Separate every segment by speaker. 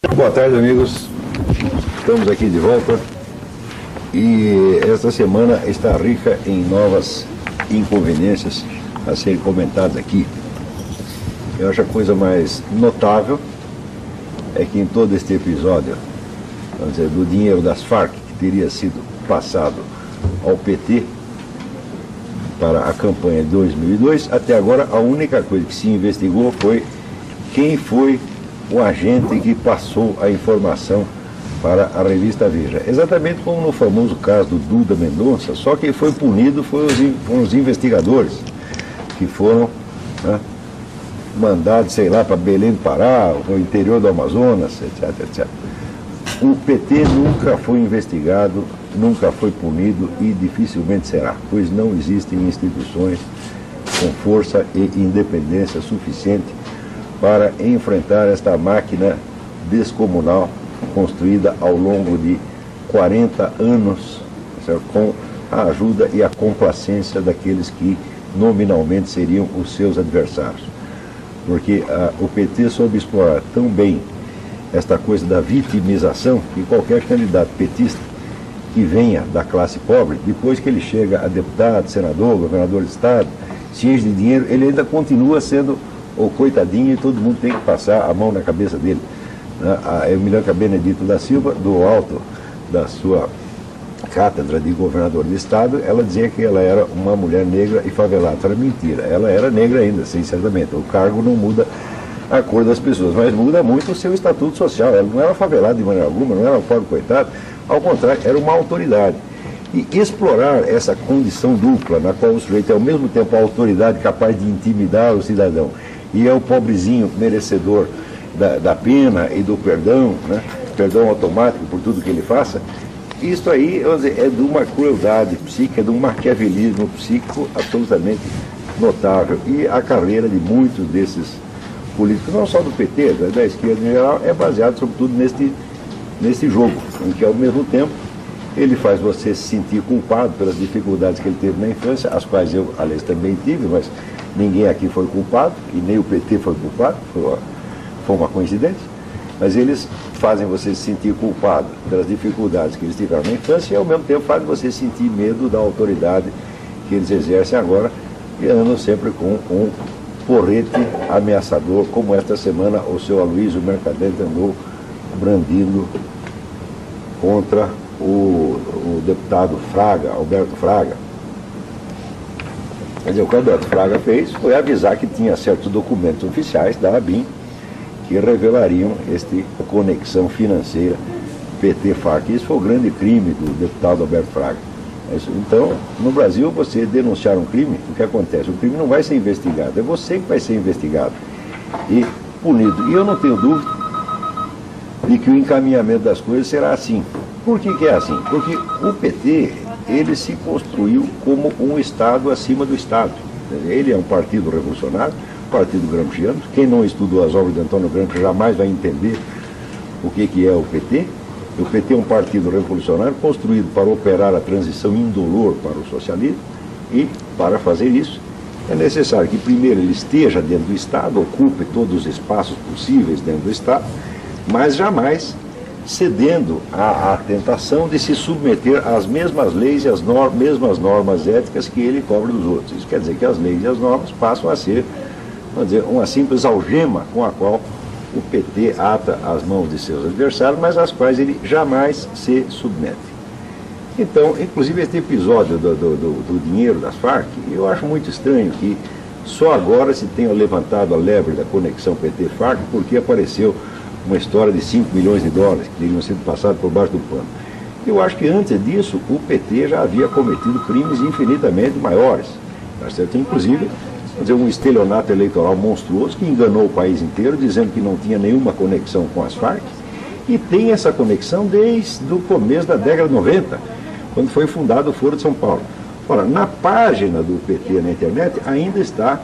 Speaker 1: Boa tarde, amigos. Estamos aqui de volta e esta semana está rica em novas inconveniências a serem comentadas aqui. Eu acho a coisa mais notável é que em todo este episódio, vamos dizer, do dinheiro das Farc que teria sido passado ao PT para a campanha de 2002, até agora a única coisa que se investigou foi quem foi o agente que passou a informação para a revista Veja. Exatamente como no famoso caso do Duda Mendonça, só quem foi punido foram os investigadores que foram, né, mandados, sei lá, para Belém do Pará, o interior do Amazonas, etc, etc. O PT nunca foi investigado, nunca foi punido e dificilmente será, pois não existem instituições com força e independência suficiente para enfrentar esta máquina descomunal construída ao longo de 40 anos, certo? Com a ajuda e a complacência daqueles que nominalmente seriam os seus adversários. Porque o PT soube explorar tão bem esta coisa da vitimização que qualquer candidato petista que venha da classe pobre, depois que ele chega a deputado, senador, governador de estado, se enche de dinheiro, ele ainda continua sendo o coitadinho e todo mundo tem que passar a mão na cabeça dele. A Emiliana Benedito da Silva, do alto da sua cátedra de governador de estado, ela dizia que ela era uma mulher negra e favelada. Era mentira, ela era negra ainda, sim, certamente. O cargo não muda a cor das pessoas, mas muda muito o seu estatuto social. Ela não era favelada de maneira alguma, não era um pobre coitado, ao contrário, era uma autoridade. E explorar essa condição dupla, na qual o sujeito é ao mesmo tempo a autoridade capaz de intimidar o cidadão e é o pobrezinho merecedor da pena e do perdão, né? Perdão automático por tudo que ele faça, isso aí, vamos dizer, é de uma crueldade psíquica, é de um maquiavelismo psíquico absolutamente notável. E a carreira de muitos desses políticos, não só do PT, da esquerda em geral, é baseada sobretudo nesse jogo, em que ao mesmo tempo ele faz você se sentir culpado pelas dificuldades que ele teve na infância, as quais eu, aliás, também tive, mas ninguém aqui foi culpado, e nem o PT foi culpado, foi uma coincidência, mas eles fazem você se sentir culpado pelas dificuldades que eles tiveram na infância e ao mesmo tempo fazem você sentir medo da autoridade que eles exercem agora, e andam sempre com um porrete ameaçador, como esta semana o seu Aloysio Mercadante andou brandindo contra o deputado Fraga, Alberto Fraga. Quer dizer, o que o Alberto Fraga fez foi avisar que tinha certos documentos oficiais da ABIN que revelariam esta conexão financeira PT-FARC. Isso foi o grande crime do deputado Alberto Fraga. Então, no Brasil, você denunciar um crime, o que acontece? O crime não vai ser investigado, é você que vai ser investigado e punido. E eu não tenho dúvida de que o encaminhamento das coisas será assim. Por que é assim? Porque o PT, ele se construiu como um Estado acima do Estado. Ele é um partido revolucionário, partido gramsciano. Quem não estudou as obras de Antônio Gramsci jamais vai entender o que é o PT. O PT é um partido revolucionário construído para operar a transição indolor para o socialismo, e para fazer isso é necessário que primeiro ele esteja dentro do Estado, ocupe todos os espaços possíveis dentro do Estado, mas jamais cedendo à tentação de se submeter às mesmas leis e às mesmas normas éticas que ele cobra dos outros. Isso quer dizer que as leis e as normas passam a ser, vamos dizer, uma simples algema com a qual o PT ata as mãos de seus adversários, mas às quais ele jamais se submete. Então, inclusive este episódio do dinheiro das Farc, eu acho muito estranho que só agora se tenha levantado a lebre da conexão PT-FARC, porque apareceu uma história de 5 milhões de dólares que teriam sido passados por baixo do pano. Eu acho que antes disso o PT já havia cometido crimes infinitamente maiores, tá certo? Inclusive dizer, um estelionato eleitoral monstruoso que enganou o país inteiro, dizendo que não tinha nenhuma conexão com as Farc, e tem essa conexão desde o começo da década de 90, quando foi fundado o Foro de São Paulo. Ora, na página do PT na internet ainda está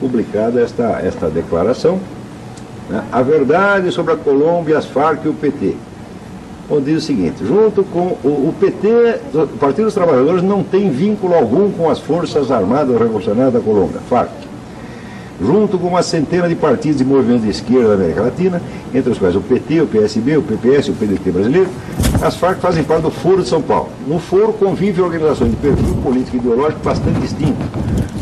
Speaker 1: publicada esta declaração, né? A verdade sobre a Colômbia, as Farc e o PT. Onde diz o seguinte: junto com o PT, o Partido dos Trabalhadores não tem vínculo algum com as Forças Armadas Revolucionárias da Colômbia, FARC. junto com uma centena de partidos e movimentos de esquerda da América Latina, entre os quais o PT, o PSB, o PPS e o PDT brasileiro, as Farc fazem parte do Foro de São Paulo. No Foro convivem organizações de perfil político e ideológico bastante distinto.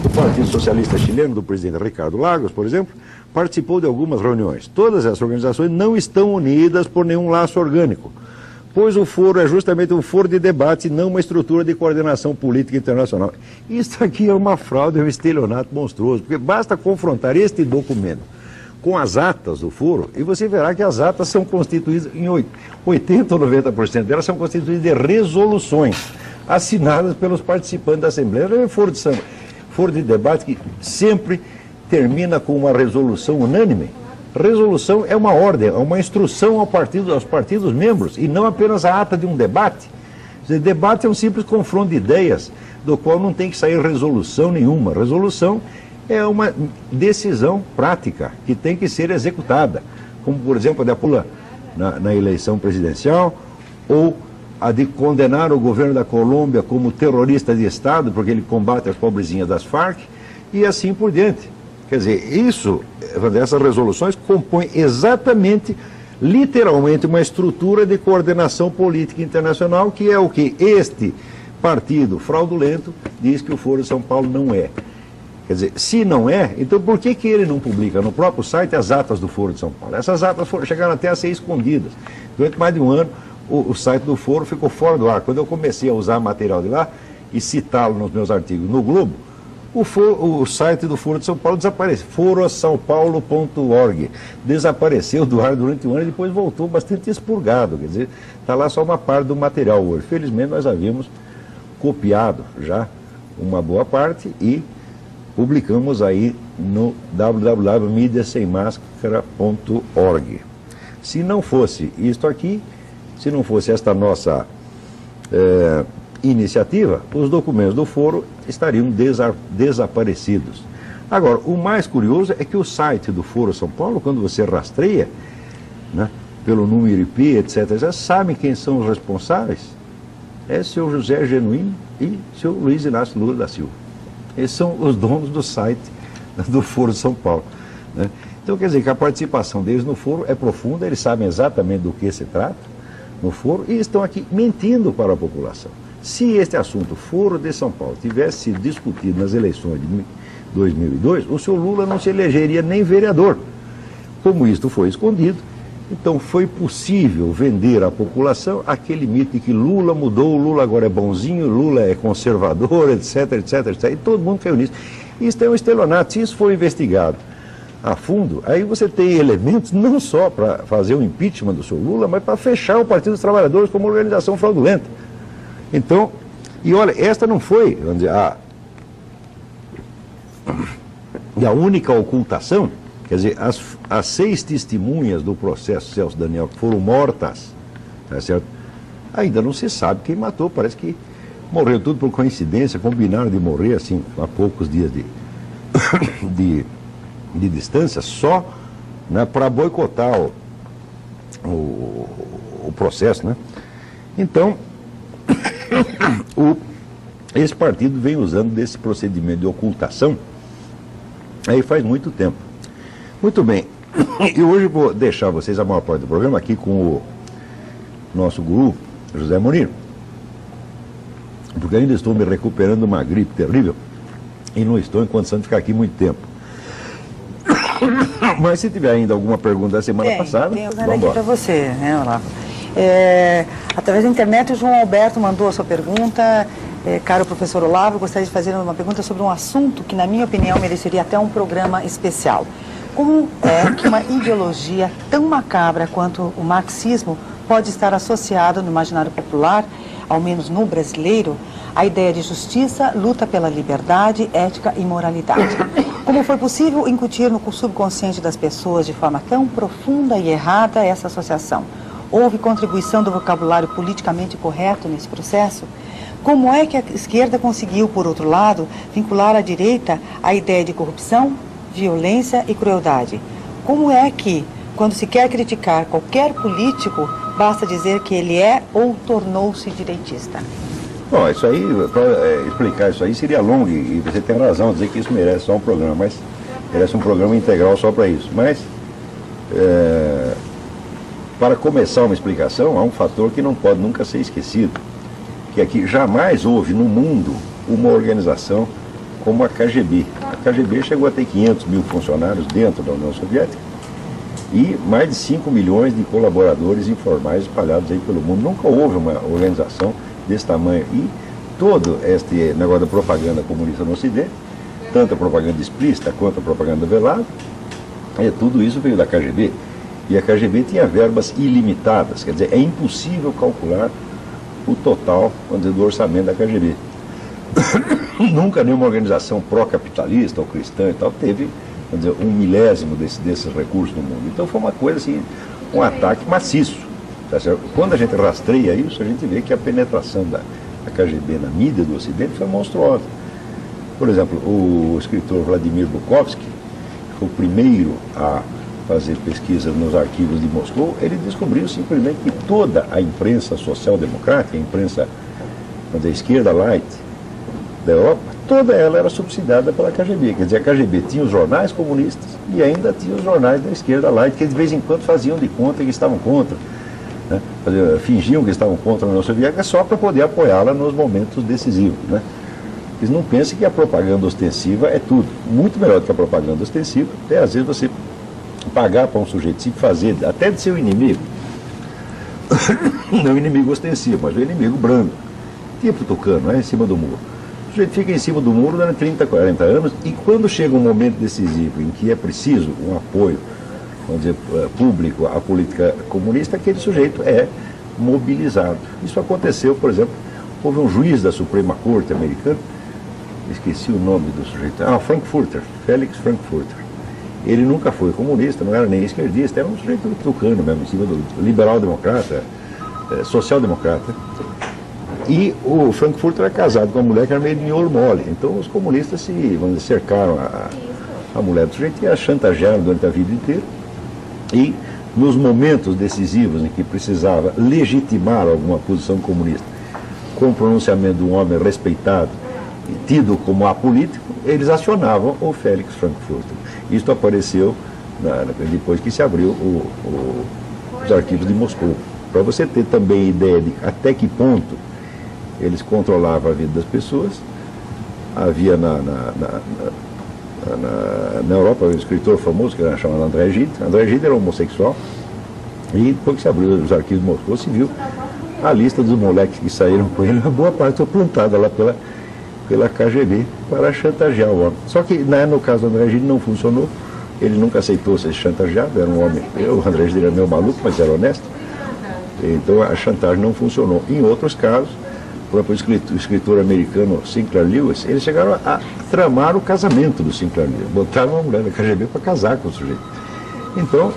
Speaker 1: O Partido Socialista Chileno, do presidente Ricardo Lagos, por exemplo, participou de algumas reuniões. Todas essas organizações não estão unidas por nenhum laço orgânico, pois o foro é justamente um foro de debate e não uma estrutura de coordenação política internacional. Isso aqui é uma fraude, é um estelionato monstruoso, porque basta confrontar este documento com as atas do foro e você verá que as atas são constituídas, em 80% ou 90% delas são constituídas de resoluções assinadas pelos participantes da Assembleia. É um foro de debate que sempre termina com uma resolução unânime. Resolução é uma ordem, é uma instrução aos partidos membros e não apenas a ata de um debate. Debate é um simples confronto de ideias, do qual não tem que sair resolução nenhuma. Resolução é uma decisão prática que tem que ser executada, como por exemplo a de Pula na eleição presidencial, ou a de condenar o governo da Colômbia como terrorista de Estado, porque ele combate as pobrezinhas das Farc, e assim por diante. Quer dizer, essas resoluções compõem exatamente, literalmente, uma estrutura de coordenação política internacional, que é o que este partido fraudulento diz que o Foro de São Paulo não é. Quer dizer, se não é, então por que ele não publica no próprio site as atas do Foro de São Paulo? Essas atas chegaram até a ser escondidas. Durante mais de um ano, o site do Foro ficou fora do ar. Quando eu comecei a usar material de lá e citá-lo nos meus artigos no Globo, o site do Foro de São Paulo desapareceu, forosaopaulo.org, desapareceu do ar durante um ano e depois voltou bastante expurgado, quer dizer, está lá só uma parte do material hoje. Felizmente nós havíamos copiado já uma boa parte e publicamos aí no www.mediasemmascara.org. Se não fosse isto aqui, se não fosse esta nossa iniciativa, os documentos do foro estariam desaparecidos. Agora, o mais curioso é que o site do Foro São Paulo, quando você rastreia, né, pelo número IP, etc., já sabem quem são os responsáveis. É seu José Genuíno e seu Luiz Inácio Lula da Silva. Esses são os donos do site do Foro São Paulo, né? Então, quer dizer que a participação deles no foro é profunda, eles sabem exatamente do que se trata no foro e estão aqui mentindo para a população. Se este assunto, Foro de São Paulo, tivesse sido discutido nas eleições de 2002, o senhor Lula não se elegeria nem vereador. Como isto foi escondido, então foi possível vender à população aquele mito de que Lula mudou, Lula agora é bonzinho, Lula é conservador, etc, etc, etc. E todo mundo caiu nisso. Isso é um estelionato. Se isso for investigado a fundo, aí você tem elementos não só para fazer o impeachment do senhor Lula, mas para fechar o Partido dos Trabalhadores como organização fraudulenta. Então, e olha, esta não foi, vamos dizer, a única ocultação. Quer dizer, as 6 testemunhas do processo Celso Daniel que foram mortas, tá certo? Ainda não se sabe quem matou, parece que morreu tudo por coincidência, combinaram de morrer assim, a poucos dias de distância, só, né, para boicotar o processo, né? Então, esse partido vem usando desse procedimento de ocultação aí faz muito tempo. Muito bem, e hoje vou deixar vocês a maior parte do programa aqui com o nosso guru, José Munir, porque ainda estou me recuperando de uma gripe terrível e não estou em condição de ficar aqui muito tempo. Mas se tiver ainda alguma pergunta da semana passada,
Speaker 2: vamos aqui para você, né, Olavo? Através da internet, o João Alberto mandou a sua pergunta. Caro professor Olavo, eu gostaria de fazer uma pergunta sobre um assunto que, na minha opinião, mereceria até um programa especial. Como é que uma ideologia tão macabra quanto o marxismo pode estar associada no imaginário popular, ao menos no brasileiro, à ideia de justiça, luta pela liberdade, ética e moralidade? Como foi possível incutir no subconsciente das pessoas de forma tão profunda e errada essa associação? Houve contribuição do vocabulário politicamente correto nesse processo? Como é que a esquerda conseguiu, por outro lado, vincular a direita à ideia de corrupção, violência e crueldade? Como é que, quando se quer criticar qualquer político, basta dizer que ele é ou tornou-se direitista?
Speaker 1: Bom, isso aí, para explicar isso aí seria longo e você tem razão dizer que isso merece só um programa, mas merece um programa integral só para isso. Mas, para começar uma explicação, há um fator que não pode nunca ser esquecido, que aqui jamais houve no mundo uma organização como a KGB. A KGB chegou a ter 500 mil funcionários dentro da União Soviética e mais de 5 milhões de colaboradores informais espalhados aí pelo mundo. Nunca houve uma organização desse tamanho. E todo este negócio da propaganda comunista no Ocidente, tanto a propaganda explícita quanto a propaganda velada, tudo isso veio da KGB. E a KGB tinha verbas ilimitadas, quer dizer, é impossível calcular o total, vamos dizer, do orçamento da KGB. Nunca nenhuma organização pró-capitalista ou cristã e tal teve, vamos dizer, 1/1000 desses recursos no mundo. Então foi uma coisa assim, um ataque maciço. Tá certo? Quando a gente rastreia isso, a gente vê que a penetração da KGB na mídia do Ocidente foi monstruosa. Por exemplo, o escritor Vladimir Bukovsky, que foi o primeiro a fazer pesquisa nos arquivos de Moscou, ele descobriu simplesmente que toda a imprensa social-democrática, a imprensa, vamos dizer, esquerda light da Europa, toda ela era subsidiada pela KGB. Quer dizer, a KGB tinha os jornais comunistas e ainda tinha os jornais da esquerda light, que de vez em quando faziam de conta que estavam contra, né? Fingiam que estavam contra a União Soviética só para poder apoiá-la nos momentos decisivos, né? Eles não pensam que a propaganda ostensiva é tudo. Muito melhor do que a propaganda ostensiva é, às vezes, você pagar para um sujeito se fazer, até de seu inimigo, não o inimigo ostensivo, mas o inimigo brando, tipo tucano, né, em cima do muro. O sujeito fica em cima do muro durante 30, 40 anos, e quando chega um momento decisivo em que é preciso um apoio, vamos dizer, público à política comunista, aquele sujeito é mobilizado. Isso aconteceu, por exemplo, houve um juiz da Suprema Corte americana, esqueci o nome do sujeito, Frankfurter, Felix Frankfurter. Ele nunca foi comunista, não era nem esquerdista, era um sujeito tucano mesmo, em cima do liberal-democrata, social-democrata. E o Frankfurter era casado com uma mulher que era meio de miolo mole. Então os comunistas vamos dizer, cercaram a mulher do sujeito e a chantagearam durante a vida inteira. E nos momentos decisivos em que precisava legitimar alguma posição comunista, com o pronunciamento de um homem respeitado e tido como apolítico, eles acionavam o Felix Frankfurter. Isto apareceu depois que se abriu os arquivos de Moscou. Para você ter também ideia de até que ponto eles controlavam a vida das pessoas, havia na Europa um escritor famoso que era chamado André Gide. André Gide era homossexual e depois que se abriu os arquivos de Moscou, se viu a lista dos moleques que saíram com ele, uma boa parte foi plantada lá pela KGB para chantagear o homem. Só que no caso do André Gide não funcionou, ele nunca aceitou ser chantageado, era um homem, o André Gide era meio maluco, mas era honesto, então a chantagem não funcionou. Em outros casos, o próprio escritor americano Sinclair Lewis, eles chegaram a tramar o casamento do Sinclair Lewis, botaram uma mulher da KGB para casar com o sujeito. Então,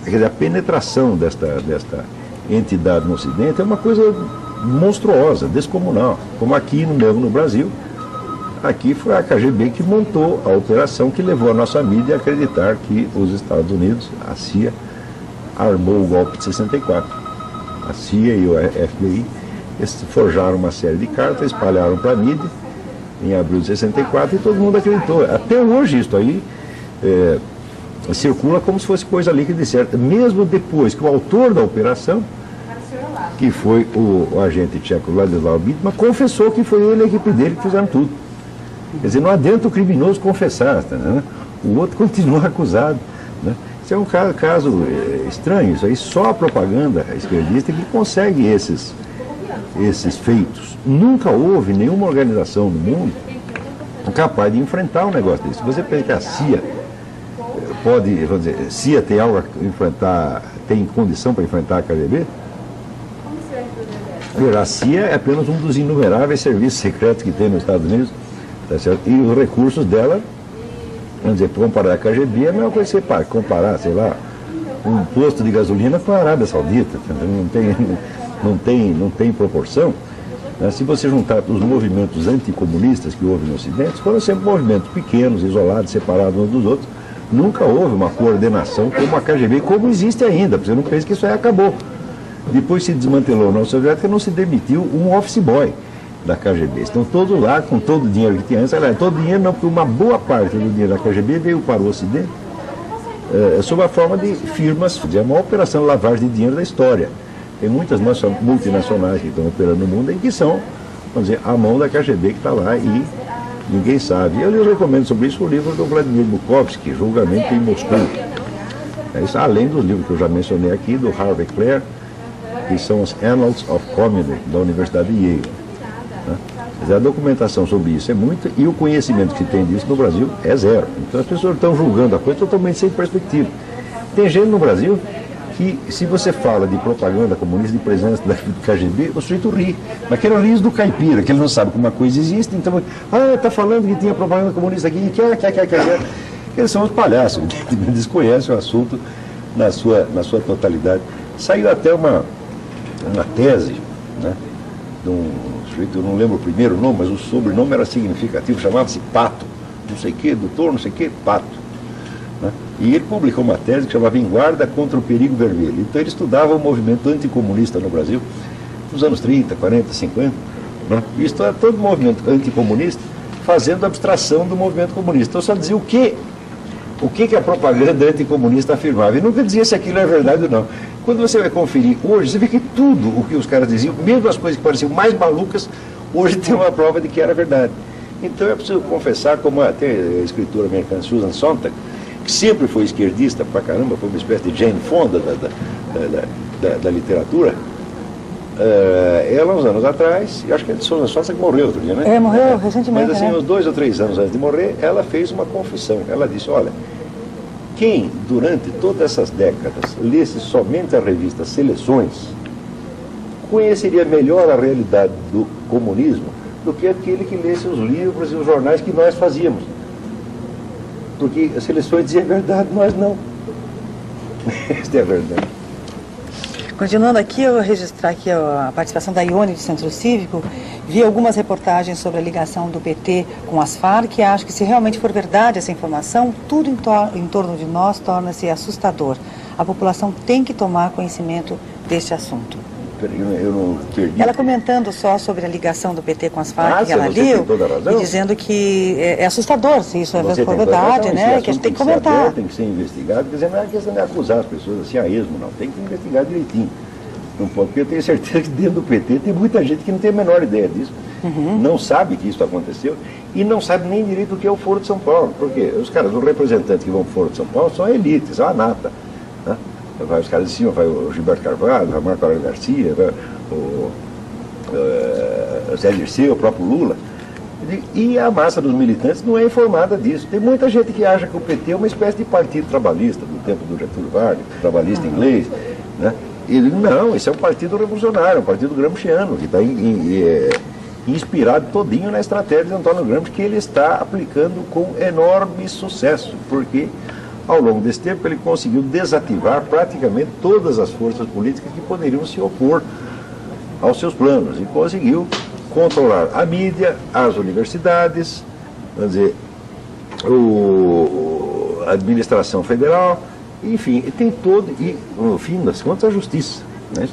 Speaker 1: quer dizer, a penetração desta entidade no Ocidente é uma coisa monstruosa, descomunal, como aqui mesmo no Brasil. Aqui foi a KGB que montou a operação que levou a nossa mídia a acreditar que os Estados Unidos, a CIA, armou o golpe de 64. A CIA e o FBI forjaram uma série de cartas, espalharam para a mídia em abril de 64 e todo mundo acreditou. Até hoje isso aí circula como se fosse coisa líquida e certa, mesmo depois que o autor da operação, que foi o agente tcheco Ladislav Bittman, confessou que foi ele e a equipe dele que fizeram tudo. Quer dizer, não adianta o criminoso confessar, né? O outro continua acusado, né? Isso é um caso estranho, isso aí só a propaganda esquerdista que consegue esses feitos. Nunca houve nenhuma organização no mundo capaz de enfrentar um negócio desse. Você pensa que a CIA pode, vamos dizer, CIA tem algo a enfrentar, tem condição para enfrentar a KGB? A CIA é apenas um dos inumeráveis serviços secretos que tem nos Estados Unidos, tá certo? E os recursos dela, vamos dizer, comparar a KGB é a mesma coisa que você comparar, sei lá, um posto de gasolina com a Arábia Saudita, não tem proporção. Né? Se você juntar os movimentos anticomunistas que houve no Ocidente, foram sempre movimentos pequenos, isolados, separados uns dos outros. Nunca houve uma coordenação como a KGB, como existe ainda, porque você não pensa que isso aí acabou. Depois se desmantelou a União Soviética, não se demitiu um office boy. da KGB. Estão todos lá com todo o dinheiro que tinha antes. Aliás, todo o dinheiro não, porque uma boa parte do dinheiro da KGB veio para o Ocidente sob a forma de firmas, é a maior operação de lavagem de dinheiro da história. Tem muitas multinacionais que estão operando no mundo e que são, vamos dizer, a mão da KGB que está lá e ninguém sabe. Eu lhes recomendo sobre isso o livro do Vladimir Bukovsky, Julgamento em Moscou. Isso, além dos livros que eu já mencionei aqui, do Harvey Clare, que são os Annals of Communism, da Universidade de Yale. A documentação sobre isso é muita e o conhecimento que se tem disso no Brasil é zero. Então as pessoas estão julgando a coisa totalmente sem perspectiva. Tem gente no Brasil que, se você fala de propaganda comunista, de presença da KGB, o sujeito ri. Mas aquele riso do caipira, que ele não sabe como uma coisa existe, então, está falando que tinha propaganda comunista aqui, eles são os palhaços, que desconhecem o assunto na sua totalidade. Saiu até uma tese, né, de um sujeito, eu não lembro o primeiro nome, mas o sobrenome era significativo, chamava-se Pato, não sei o que, doutor, não sei o que, Pato. Né? E ele publicou uma tese que chamava Em Guarda contra o Perigo Vermelho. Então ele estudava o movimento anticomunista no Brasil, nos anos 30, 40, 50. Né? E isso era todo o movimento anticomunista fazendo abstração do movimento comunista. Então só dizia o que a propaganda anticomunista afirmava. E nunca dizia se aquilo é verdade ou não. Quando você vai conferir hoje, você vê que tudo o que os caras diziam, mesmo as coisas que pareciam mais malucas, hoje tem uma prova de que era verdade. Então é preciso confessar, como até a escritora americana Susan Sontag, que sempre foi esquerdista pra caramba, foi uma espécie de Jane Fonda da literatura, ela, uns anos atrás, acho que a Susan Sontag morreu outro dia, né?
Speaker 2: Morreu recentemente.
Speaker 1: Mas assim, uns 2 ou 3 anos antes de morrer, ela fez uma confissão. Ela disse, olha, quem, durante todas essas décadas, lesse somente a revista Seleções, conheceria melhor a realidade do comunismo do que aquele que lesse os livros e os jornais que nós fazíamos. Porque as Seleções diziam a verdade, nós não. Esta é a verdade.
Speaker 2: Continuando aqui, eu vou registrar aqui a participação da Ione de Centro Cívico. Vi algumas reportagens sobre a ligação do PT com as Farc e acho que, se realmente for verdade essa informação, tudo em torno de nós torna-se assustador. A população tem que tomar conhecimento deste assunto.
Speaker 1: Eu não perdi.
Speaker 2: Ela comentando só sobre a ligação do PT com as Farc, que ela liu, e dizendo que é assustador, se isso for verdade, né? Que a gente tem que comentar.
Speaker 1: Tem que ser investigado, quer dizer, não é questão de acusar as pessoas assim a esmo, não. Tem que investigar direitinho. Não pode, porque eu tenho certeza que dentro do PT tem muita gente que não tem a menor ideia disso. Não sabe que isso aconteceu e não sabe nem direito o que é o Foro de São Paulo. Porque os caras, os representantes que vão para o Foro de São Paulo são elites, são a nata. Né? Vai os caras de cima, vai o Gilberto Carvalho, vai o Marco Aurélio Garcia, vai o Zé Dirceu, o próprio Lula. E a massa dos militantes não é informada disso. Tem muita gente que acha que o PT é uma espécie de partido trabalhista, do tempo do Getúlio Vargas, trabalhista inglês. Né? Ele, não, esse é um partido revolucionário, um partido gramsciano, que está inspirado todinho na estratégia de Antônio Gramsci, que ele está aplicando com enorme sucesso, porque ao longo desse tempo ele conseguiu desativar praticamente todas as forças políticas que poderiam se opor aos seus planos, e conseguiu controlar a mídia, as universidades, vamos dizer, a administração federal, enfim, tem todo, e no fim das contas a justiça. Né?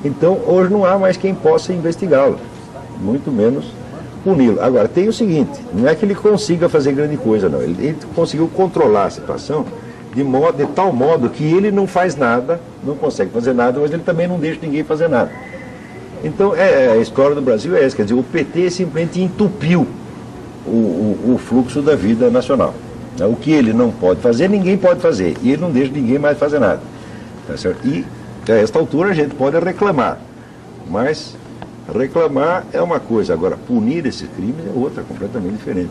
Speaker 1: Então hoje não há mais quem possa investigá-lo, muito menos puni-lo. Agora tem o seguinte, não é que ele consiga fazer grande coisa, não, ele conseguiu controlar a situação de tal modo que ele não faz nada, não consegue fazer nada, mas ele também não deixa ninguém fazer nada. Então a história do Brasil é essa, quer dizer, o PT simplesmente entupiu o fluxo da vida nacional. O que ele não pode fazer, ninguém pode fazer. E ele não deixa ninguém mais fazer nada. Tá certo? E a esta altura a gente pode reclamar. Mas reclamar é uma coisa. Agora, punir esses crimes é outra, completamente diferente.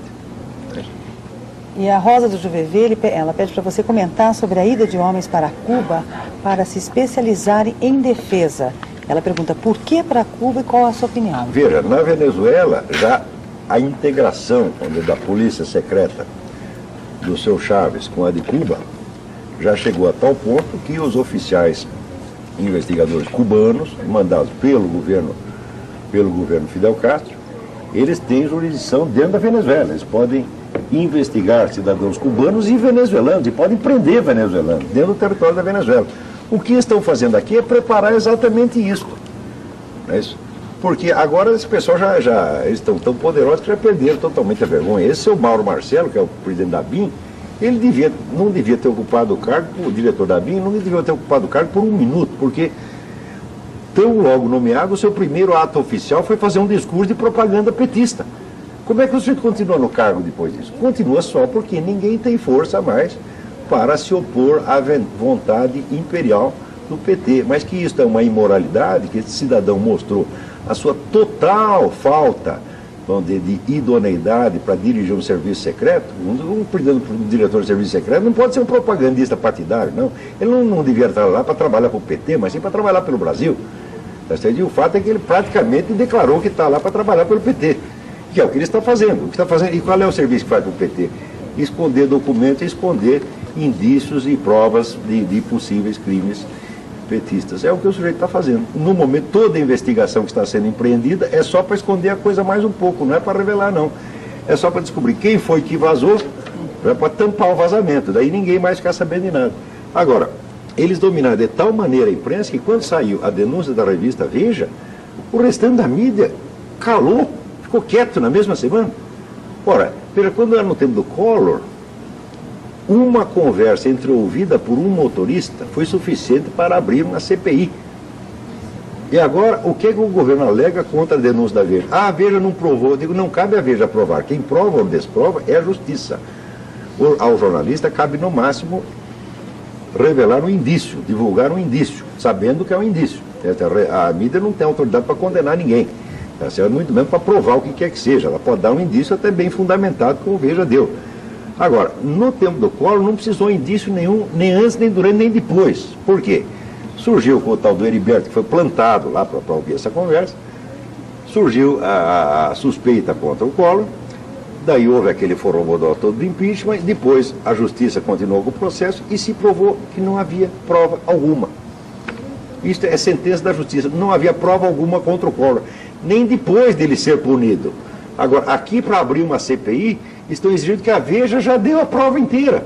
Speaker 2: E a Rosa do Juvevê, ela pede para você comentar sobre a ida de homens para Cuba para se especializarem em defesa. Ela pergunta por que para Cuba e qual a sua opinião.
Speaker 1: Veja, na Venezuela, já a integração da polícia secreta do seu Chávez com a de Cuba já chegou a tal ponto que os oficiais investigadores cubanos, mandados pelo governo Fidel Castro, eles têm jurisdição dentro da Venezuela. Eles podem investigar cidadãos cubanos e venezuelanos, e podem prender venezuelanos dentro do território da Venezuela. O que estão fazendo aqui é preparar exatamente isso. Não é isso? Porque agora esse pessoal eles estão tão poderosos que já perderam totalmente a vergonha. Esse seu Mauro Marcelo, que é o presidente da BIM, ele não devia ter ocupado o cargo, o diretor da BIM não devia ter ocupado o cargo por um minuto, porque tão logo nomeado, o seu primeiro ato oficial foi fazer um discurso de propaganda petista. Como é que o sujeito continua no cargo depois disso? Continua só porque ninguém tem força mais para se opor à vontade imperial do PT. Mas que isso é uma imoralidade, que esse cidadão mostrou a sua total falta, vamos dizer, de idoneidade para dirigir um serviço secreto. Um diretor de serviço secreto não pode ser um propagandista partidário, não. Ele não devia estar lá para trabalhar para o PT, mas sim para trabalhar pelo Brasil. E o fato é que ele praticamente declarou que está lá para trabalhar pelo PT. Que é o que ele está fazendo. E qual é o serviço que faz para o PT? Esconder documentos, esconder indícios e provas de possíveis crimes petistas. É o que o sujeito está fazendo. No momento, toda a investigação que está sendo empreendida é só para esconder a coisa mais um pouco, não é para revelar, não. É só para descobrir quem foi que vazou, é para tampar o vazamento. Daí ninguém mais quer saber de nada. Agora, eles dominaram de tal maneira a imprensa que quando saiu a denúncia da revista Veja, o restante da mídia calou, ficou quieto na mesma semana. Ora, quando era no tempo do Collor, uma conversa entreouvida por um motorista foi suficiente para abrir uma CPI. E agora, o que o governo alega contra a denúncia da Veja? Ah, a Veja não provou. Eu digo, não cabe a Veja provar. Quem prova ou desprova é a justiça. Ao jornalista cabe, no máximo, revelar um indício, divulgar um indício, sabendo que é um indício. A mídia não tem autoridade para condenar ninguém. Muito menos para provar o que quer que seja. Ela pode dar um indício até bem fundamentado, como o Veja deu. Agora, no tempo do Collor não precisou indício nenhum, nem antes, nem durante, nem depois. Por quê? Surgiu com o tal do Heriberto, que foi plantado lá para ouvir essa conversa, surgiu a suspeita contra o Collor, daí houve aquele forrobodó todo do impeachment, depois a justiça continuou com o processo e se provou que não havia prova alguma. Isto é sentença da justiça, não havia prova alguma contra o Collor, nem depois dele ser punido. Agora, aqui para abrir uma CPI, estão exigindo que a Veja já deu a prova inteira.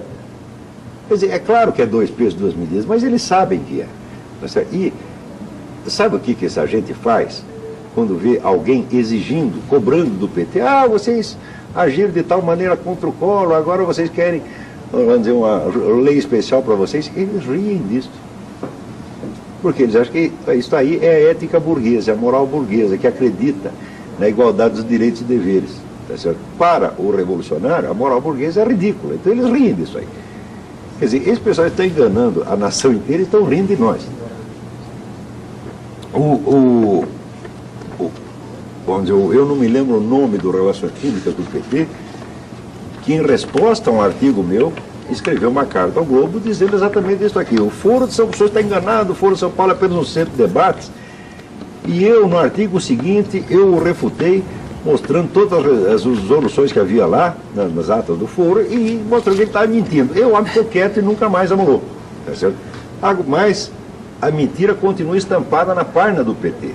Speaker 1: Quer dizer, é claro que é 2 pesos, 2 medidas, mas eles sabem que é. E sabe o que essa gente faz quando vê alguém exigindo, cobrando do PT? Ah, vocês agiram de tal maneira contra o Collor, agora vocês querem, vamos dizer, uma lei especial para vocês. Eles riem disso. Porque eles acham que isso aí é a ética burguesa, é a moral burguesa, que acredita na igualdade dos direitos e deveres. Tá certo? Para o revolucionário, a moral burguesa é ridícula. Então eles riem disso aí. Quer dizer, esse pessoal está enganando a nação inteira e estão rindo de nós. Eu não me lembro o nome do Relações Públicas do PT, que em resposta a um artigo meu, escreveu uma carta ao Globo dizendo exatamente isso aqui. O Foro de São Paulo está enganado, o Foro de São Paulo é apenas um centro de debates. E eu, no artigo seguinte, eu o refutei, mostrando todas as resoluções que havia lá, nas atas do foro, e mostrando que ele estava mentindo. Eu ficou quieto e nunca mais amolou. Tá certo? Mas a mentira continua estampada na página do PT.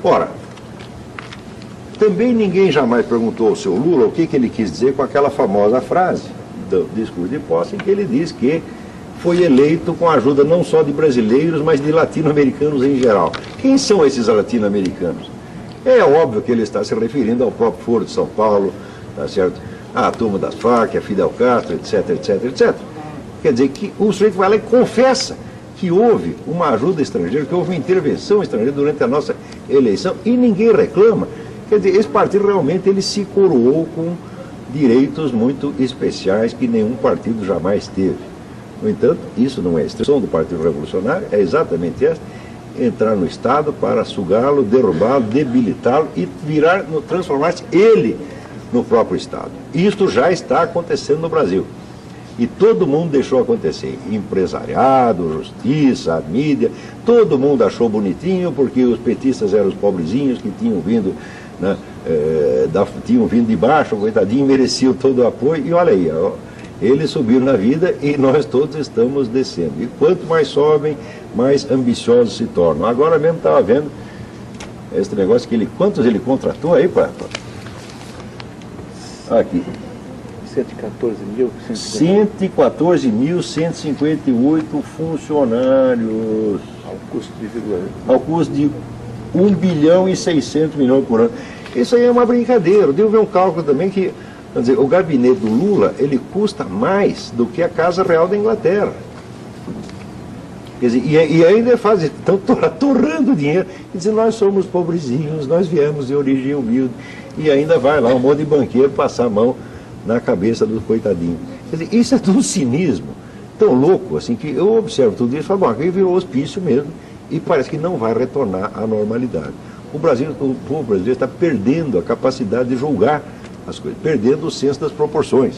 Speaker 1: Ora, também ninguém jamais perguntou ao seu Lula o que ele quis dizer com aquela famosa frase do discurso de posse, em que ele diz que foi eleito com a ajuda não só de brasileiros, mas de latino-americanos em geral. Quem são esses latino-americanos? É óbvio que ele está se referindo ao próprio Foro de São Paulo, tá certo? A turma das Farc, a Fidel Castro, etc, etc, etc. Quer dizer que o sujeito vai lá e confessa que houve uma ajuda estrangeira, que houve uma intervenção estrangeira durante a nossa eleição e ninguém reclama. Quer dizer, esse partido realmente ele se coroou com direitos muito especiais que nenhum partido jamais teve. No entanto, isso não é a extensão do Partido Revolucionário, é exatamente esta: entrar no Estado para sugá-lo, derrubá-lo, debilitá-lo e transformar-se ele no próprio Estado. Isto já está acontecendo no Brasil. E todo mundo deixou acontecer. Empresariado, justiça, a mídia, todo mundo achou bonitinho, porque os petistas eram os pobrezinhos que tinham vindo, né, tinham vindo de baixo, coitadinho, mereciam todo o apoio. E olha aí, ó, eles subiram na vida e nós todos estamos descendo. E quanto mais sobem, mais ambiciosos se tornam. Agora mesmo estava vendo esse negócio que quantos ele contratou aí, para aqui. 114.158 funcionários.
Speaker 3: Ao custo de vigor.
Speaker 1: Ao custo de 1 bilhão e 600 milhões por ano. Isso aí é uma brincadeira. Eu devo ver um cálculo também que, quer dizer, o gabinete do Lula, ele custa mais do que a Casa Real da Inglaterra. Quer dizer, e ainda estão torrando dinheiro. Quer dizer, nós somos pobrezinhos, nós viemos de origem humilde. E ainda vai lá um monte de banqueiro passar a mão na cabeça do coitadinho. Quer dizer, isso é de um cinismo tão louco, assim, que eu observo tudo isso e falo, bom, aqui virou hospício mesmo e parece que não vai retornar à normalidade. O povo brasileiro está perdendo a capacidade de julgar as coisas, perdendo o senso das proporções.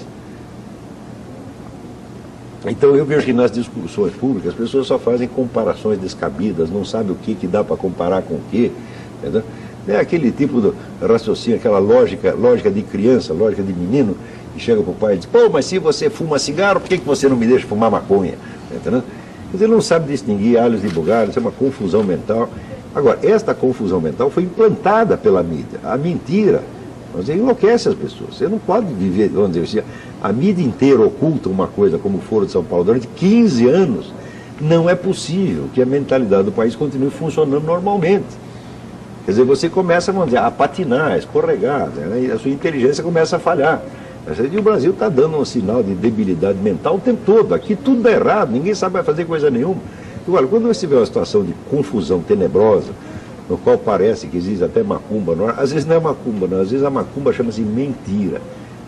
Speaker 1: Então eu vejo que nas discussões públicas as pessoas só fazem comparações descabidas, não sabem o que dá para comparar com o que. Entendeu? É aquele tipo de raciocínio, aquela lógica de criança, lógica de menino, que chega para o pai e diz, pô, mas se você fuma cigarro, por que você não me deixa fumar maconha? Entendeu? Ele não sabe distinguir alhos de bugalhos, isso é uma confusão mental. Agora, esta confusão mental foi implantada pela mídia. A mentira, você enlouquece as pessoas. Você não pode viver, vamos dizer assim, a mídia inteira oculta uma coisa como o Foro de São Paulo durante 15 anos. Não é possível que a mentalidade do país continue funcionando normalmente. Quer dizer, você começa, vamos dizer, a patinar, a escorregar, né? E a sua inteligência começa a falhar. E o Brasil está dando um sinal de debilidade mental o tempo todo. Aqui tudo dá errado, ninguém sabe fazer coisa nenhuma. E, olha, quando você vê uma situação de confusão tenebrosa, no qual parece que existe até macumba, às vezes não é macumba, não, às vezes a macumba chama-se mentira.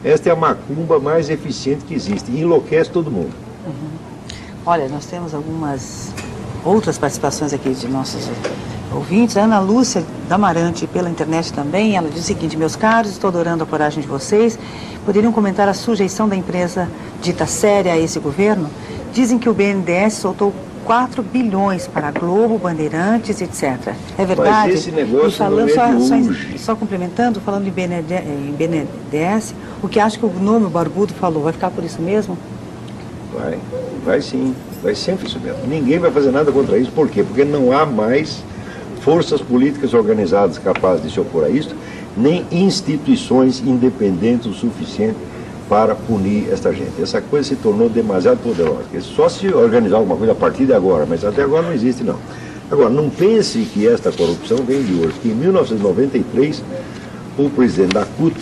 Speaker 1: Esta é a macumba mais eficiente que existe e enlouquece todo mundo.
Speaker 2: Olha, nós temos algumas outras participações aqui de nossos ouvintes. A Ana Lúcia Damarante, pela internet também, ela diz o seguinte: meus caros, estou adorando a coragem de vocês. Poderiam comentar a sujeição da empresa dita séria a esse governo? Dizem que o BNDES soltou 4 bilhões para a Globo, Bandeirantes, etc. É verdade?
Speaker 1: Mas esse negócio
Speaker 2: e falando,
Speaker 1: não é de hoje.
Speaker 2: só complementando, falando em BNDES, o que acho que o nome Barbudo falou, vai ficar por isso mesmo?
Speaker 1: Vai sim, vai sempre isso mesmo. Ninguém vai fazer nada contra isso, por quê? Porque não há mais forças políticas organizadas capazes de se opor a isso, nem instituições independentes o suficiente para punir esta gente. Essa coisa se tornou demasiado poderosa. Só se organizar alguma coisa a partir de agora, mas até agora não existe não. Agora, não pense que esta corrupção vem de hoje. Em 1993, o presidente da CUT,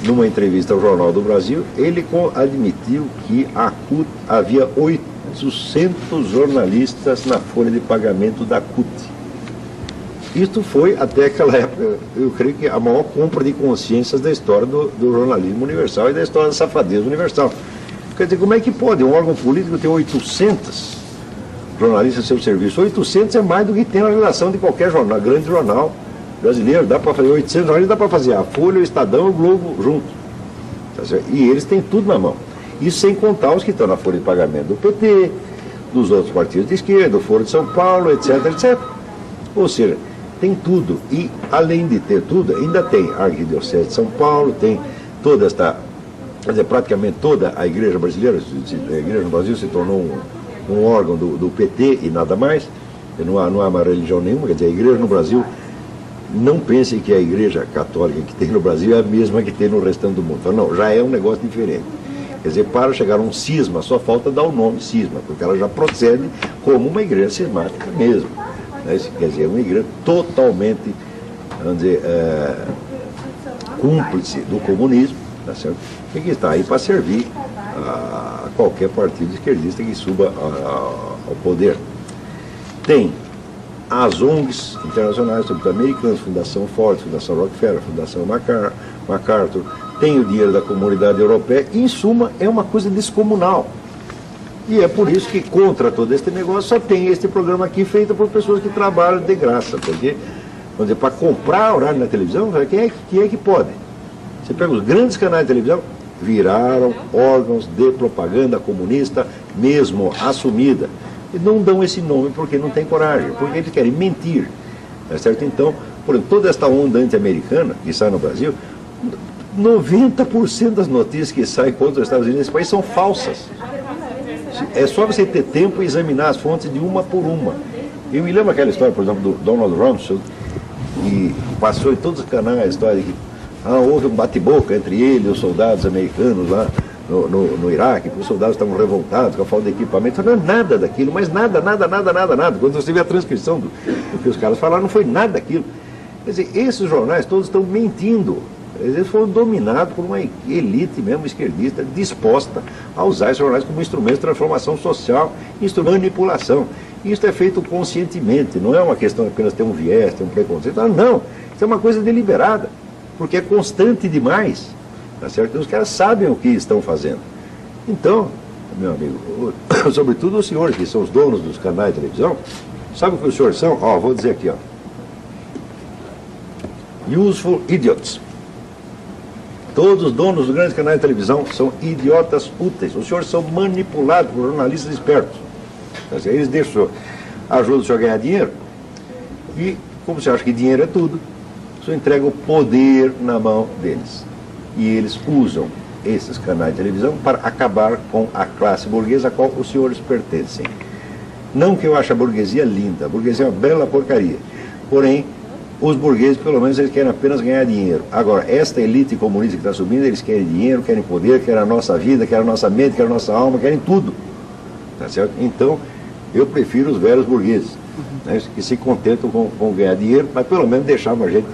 Speaker 1: numa entrevista ao Jornal do Brasil, ele admitiu que a CUT havia 800 jornalistas na folha de pagamento da CUT. Isto foi, até aquela época, eu creio que a maior compra de consciências da história do jornalismo universal e da história da safadeza universal. Quer dizer, como é que pode um órgão político ter 800 jornalistas a seu serviço? 800 é mais do que tem na relação de qualquer jornal, grande jornal brasileiro. Dá para fazer 800 jornalistas, dá para fazer a Folha, o Estadão e o Globo junto. Tá certo? E eles têm tudo na mão. Isso sem contar os que estão na folha de pagamento do PT, dos outros partidos de esquerda, do Foro de São Paulo, etc, etc. Ou seja, tem tudo. E, além de ter tudo, ainda tem a Arquidiocese de São Paulo, tem toda esta, quer dizer, praticamente toda a igreja brasileira. A igreja no Brasil se tornou um órgão do PT e nada mais. Não há uma religião nenhuma, quer dizer, a igreja no Brasil, não pensem que a igreja católica que tem no Brasil é a mesma que tem no restante do mundo. Então, não, já é um negócio diferente. Quer dizer, para chegar a um cisma, só falta dar o nome cisma, porque ela já procede como uma igreja cismática mesmo. Quer dizer, uma igreja totalmente, vamos dizer, cúmplice do comunismo, tá certo? E que está aí para servir a qualquer partido esquerdista que suba ao poder. Tem as ONGs internacionais, sobretudo americanas, Fundação Ford, Fundação Rockefeller, Fundação MacArthur, tem o dinheiro da comunidade europeia, e, em suma, é uma coisa descomunal. E é por isso que, contra todo este negócio, só tem este programa aqui feito por pessoas que trabalham de graça. Porque, vamos dizer, para comprar horário na televisão, quem é que pode? Você pega os grandes canais de televisão, viraram órgãos de propaganda comunista, mesmo assumida. E não dão esse nome porque não tem coragem, porque eles querem mentir. Tá certo? Então, por exemplo, toda esta onda anti-americana que sai no Brasil, 90% das notícias que saem contra os Estados Unidos nesse país são falsas. É só você ter tempo e examinar as fontes de uma por uma. Eu me lembro aquela história, por exemplo, do Donald Rumsfeld, que passou em todos os canais a história de que houve um bate-boca entre ele e os soldados americanos lá no Iraque, porque os soldados estavam revoltados com a falta de equipamento. Não é nada daquilo, mas nada. Quando você vê a transcrição do que os caras falaram, não foi nada daquilo. Quer dizer, esses jornais todos estão mentindo. Eles foram dominados por uma elite mesmo esquerdista disposta a usar esses jornais como instrumento de transformação social, instrumento de manipulação. Isso é feito conscientemente, não é uma questão apenas ter um viés, ter um preconceito. Não, isso é uma coisa deliberada, porque é constante demais. Tá certo? Os caras sabem o que estão fazendo. Então, meu amigo, sobretudo os senhores que são os donos dos canais de televisão, sabe o que os senhores são? Ó, vou dizer aqui, ó. Useful idiots. Todos os donos dos grandes canais de televisão são idiotas úteis. Os senhores são manipulados por jornalistas espertos. Eles deixam, ajudam o senhor a ganhar dinheiro. E, como você acha que dinheiro é tudo, o senhor entrega o poder na mão deles. E eles usam esses canais de televisão para acabar com a classe burguesa a qual os senhores pertencem. Não que eu ache a burguesia linda. A burguesia é uma bela porcaria. Porém, os burgueses, pelo menos, eles querem apenas ganhar dinheiro. Agora, esta elite comunista que está subindo, eles querem dinheiro, querem poder, querem a nossa vida, querem a nossa mente, querem a nossa alma, querem tudo. Tá certo? Então, eu prefiro os velhos burgueses, né, que se contentam com ganhar dinheiro, mas pelo menos deixavam a gente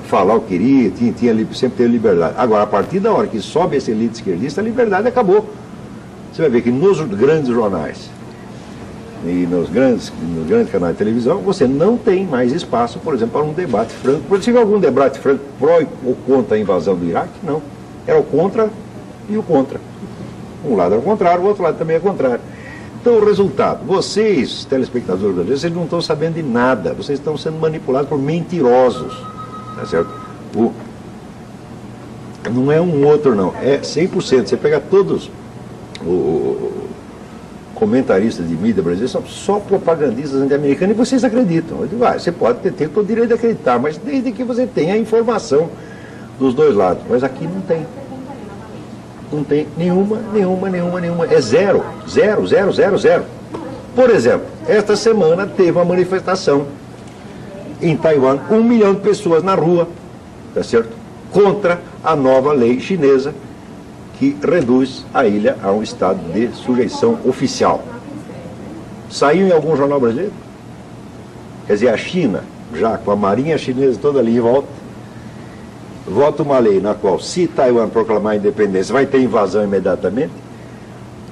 Speaker 1: falar o que queria, sempre ter liberdade. Agora, a partir da hora que sobe essa elite esquerdista, a liberdade acabou. Você vai ver que nos grandes jornais e nos grandes canais de televisão, você não tem mais espaço, por exemplo, para um debate franco. Por exemplo, algum debate franco pró ou contra a invasão do Iraque? Não. Era o contra e o contra. Um lado é o contrário, o outro lado também é contrário. Então, o resultado, vocês, telespectadores brasileiros, vocês não estão sabendo de nada, vocês estão sendo manipulados por mentirosos, tá certo? Não é um outro, não, é 100%. Você pega todos os comentaristas de mídia brasileira, são só propagandistas anti-americanos e vocês acreditam. Eu digo, você pode ter todo o direito de acreditar, mas desde que você tenha a informação dos dois lados. Mas aqui não tem. Não tem nenhuma. É zero. Por exemplo, esta semana teve uma manifestação em Taiwan, 1 milhão de pessoas na rua, tá certo? Contra a nova lei chinesa que reduz a ilha a um estado de sujeição oficial. Saiu em algum jornal brasileiro? Quer dizer, a China, já com a marinha chinesa toda ali em volta, vota uma lei na qual, se Taiwan proclamar a independência, vai ter invasão imediatamente.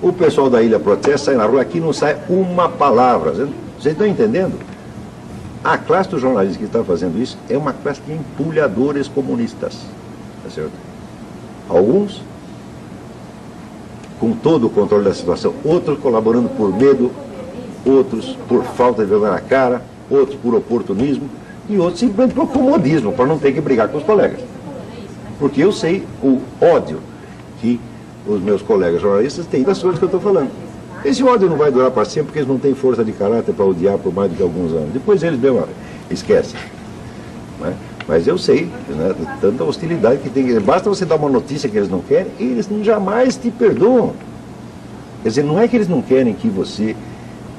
Speaker 1: O pessoal da ilha protesta, sai na rua, aqui não sai uma palavra. Vocês estão entendendo? A classe dos jornalistas que está fazendo isso é uma classe de empulhadores comunistas. Tá certo? Alguns com todo o controle da situação, outros colaborando por medo, outros por falta de vergonha na cara, outros por oportunismo e outros simplesmente por comodismo, para não ter que brigar com os colegas. Porque eu sei o ódio que os meus colegas jornalistas têm das coisas que eu estou falando. Esse ódio não vai durar para sempre, porque eles não têm força de caráter para odiar por mais do que alguns anos. Depois eles esquecem. Né? Mas eu sei, né, tanta hostilidade que tem. Basta você dar uma notícia que eles não querem, e eles jamais te perdoam. Quer dizer, não é que eles não querem que você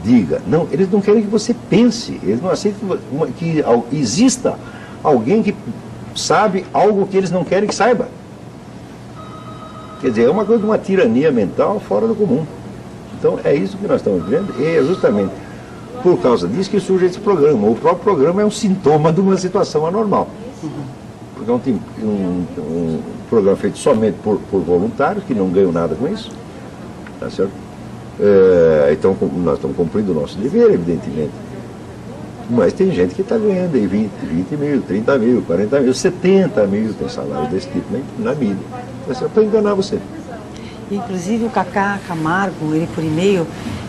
Speaker 1: diga, não, eles não querem que você pense, eles não aceitam que exista alguém que sabe algo que eles não querem que saiba. Quer dizer, é uma coisa de uma tirania mental fora do comum. Então é isso que nós estamos vendo, e é justamente por causa disso que surge esse programa. O próprio programa é um sintoma de uma situação anormal. Porque um programa feito somente por voluntários, que não ganham nada com isso. Tá certo? Então nós estamos cumprindo o nosso dever, evidentemente. Mas tem gente que está ganhando aí 20 mil, 30 mil, 40 mil, 70 mil, tem salário desse tipo na mídia. Tá certo? Para enganar você.
Speaker 2: Inclusive o Cacá Camargo, ele por e-mail,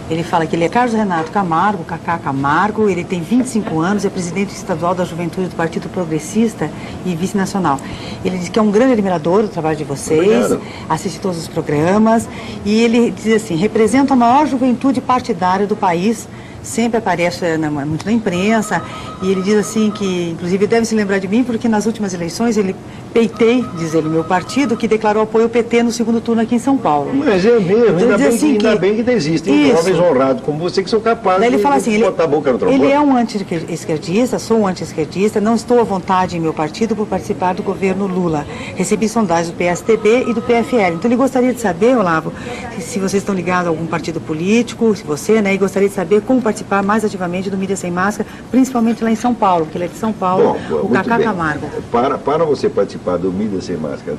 Speaker 2: ele fala que ele é Carlos Renato Camargo, Cacá Camargo, ele tem 25 anos, é presidente estadual da Juventude do Partido Progressista e vice-nacional. Ele diz que é um grande admirador do trabalho de vocês, obrigado. Assiste todos os programas, e ele diz assim, representa a maior juventude partidária do país, sempre aparece muito na imprensa, e ele diz assim que, inclusive, deve se lembrar de mim, porque nas últimas eleições ele peitei, diz ele, meu partido, que declarou apoio ao PT no segundo turno aqui em São Paulo.
Speaker 1: Mas é mesmo,
Speaker 2: Então,
Speaker 1: ainda bem que existem jovens honrados como você que são capazes
Speaker 2: Daí ele fala assim,
Speaker 1: de botar a boca no trombone.
Speaker 2: Ele é um anti-esquerdista, sou um anti-esquerdista, não estou à vontade em meu partido por participar do governo Lula. Recebi sondagens do PSDB e do PFL. Então ele gostaria de saber, Olavo, se vocês estão ligados a algum partido político, se você, né, e gostaria de saber como participar mais ativamente do Mídia Sem Máscara, principalmente lá em São Paulo, porque ele é de São Paulo, o Cacá Camargo.
Speaker 1: Para você participar do Mídia Sem Máscara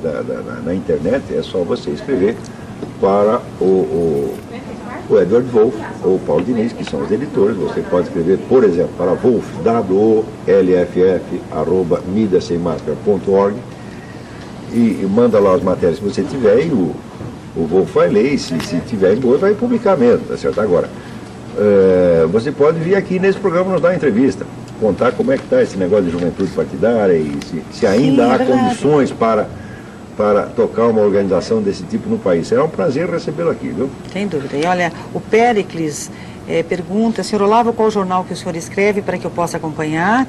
Speaker 1: na internet, é só você escrever para o Edward Wolff ou o Paulo Diniz, que são os editores. Você pode escrever, por exemplo, para Wolff, wolff@mediasemmascara.org, e manda lá as matérias que você tiver, e o Wolff vai ler, e se tiver em boa, vai publicar mesmo, tá certo? Agora, você pode vir aqui nesse programa nos dar uma entrevista, contar como é que está esse negócio de juventude partidária e se ainda há condições para tocar uma organização desse tipo no país. Será um prazer recebê-lo aqui, viu?
Speaker 2: Sem dúvida. E olha, o Péricles pergunta, senhor Olavo, qual jornal que o senhor escreve para que eu possa acompanhar?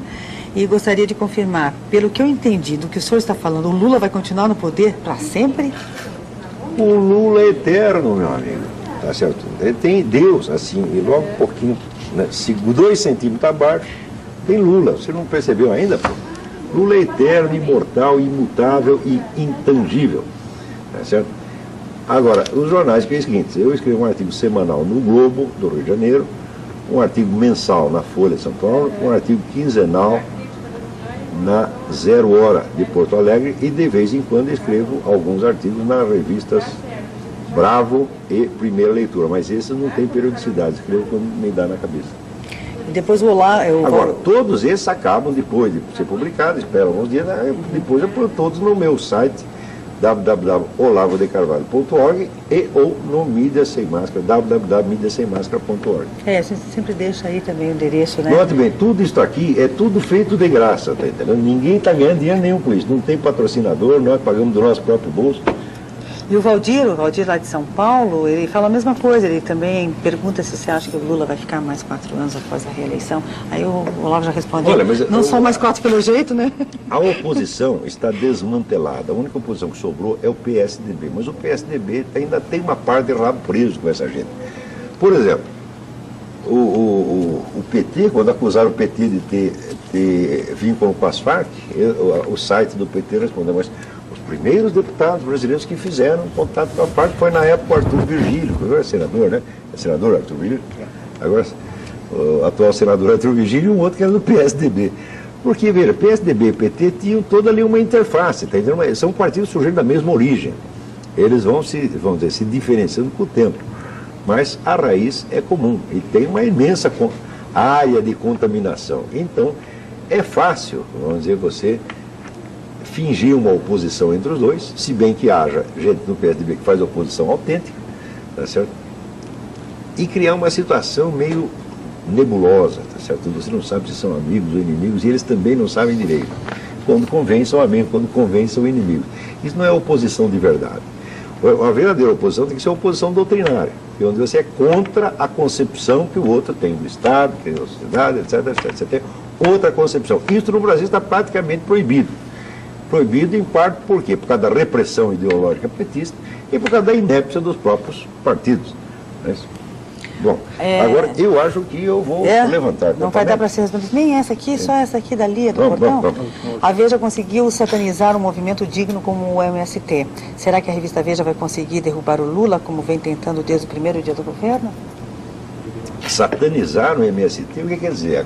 Speaker 2: E gostaria de confirmar, pelo que eu entendi do que o senhor está falando, o Lula vai continuar no poder para sempre?
Speaker 1: O Lula é eterno, meu amigo. Tá certo? Ele tem Deus, assim, e logo um pouquinho, né, 2 centímetros abaixo, tem Lula. Você não percebeu ainda, pô? Lula é eterno, imortal, imutável e intangível. Tá certo? Agora, os jornais que é o seguinte, eu escrevo um artigo semanal no Globo, do Rio de Janeiro, um artigo mensal na Folha de São Paulo, um artigo quinzenal na 0 Hora de Porto Alegre, e de vez em quando escrevo alguns artigos nas revistas Bravo e Primeira Leitura, mas esses não tem periodicidade, escrevo quando me dá na cabeça.
Speaker 2: E depois vou lá...
Speaker 1: Agora, todos esses acabam depois de ser publicados, esperam alguns dias, depois eu ponho todos no meu site www.olavodecarvalho.org e ou no Mídia Sem Máscara, www.mediasemmascara.org.
Speaker 2: A gente sempre deixa aí também o endereço, né?
Speaker 1: Note bem, tudo isso aqui é tudo feito de graça, tá entendendo? Ninguém está ganhando dinheiro nenhum com isso, não tem patrocinador, nós pagamos do nosso próprio bolso.
Speaker 2: E o Valdir lá de São Paulo, ele fala a mesma coisa, ele também pergunta se você acha que o Lula vai ficar mais 4 anos após a reeleição. Aí o Olavo já respondeu, olha, mas não são mais 4 pelo jeito, né?
Speaker 1: A oposição está desmantelada, a única oposição que sobrou é o PSDB, mas o PSDB ainda tem uma parte de rabo preso com essa gente. Por exemplo, o PT, quando acusaram o PT de ter vínculo com as Farc, o site do PT respondeu, mas os primeiros deputados brasileiros que fizeram contato com a Farc foi na época o Arthur Virgílio, que agora é senador, né? É senador Arthur Virgílio? Agora, o atual senador Arthur Virgílio e um outro que era do PSDB. Porque, veja, PSDB e PT tinham toda ali uma interface, tá entendendo? São partidos surgindo da mesma origem. Eles vão se diferenciando com o tempo. Mas a raiz é comum e tem uma imensa área de contaminação. Então, é fácil, vamos dizer, você fingir uma oposição entre os dois, se bem que haja gente no PSDB que faz oposição autêntica, tá certo? E criar uma situação meio nebulosa, tá certo? Você não sabe se são amigos ou inimigos, e eles também não sabem direito. Quando convém são amigos, quando convém são inimigos. Isso não é oposição de verdade. A verdadeira oposição tem que ser oposição doutrinária, onde você é contra a concepção que o outro tem do Estado, que tem da sociedade, etc, etc. Você tem outra concepção. Isso no Brasil está praticamente proibido. Proibido em parte por quê? Por causa da repressão ideológica petista e por causa da inépcia dos próprios partidos. Bom, agora eu acho que eu vou levantar.
Speaker 2: Não vai dar para ser respondido. Nem essa aqui, só essa aqui dali, do Portão. Vamos. A Veja conseguiu satanizar um movimento digno como o MST. Será que a revista Veja vai conseguir derrubar o Lula, como vem tentando desde o primeiro dia do governo?
Speaker 1: Satanizar o MST, o que quer dizer?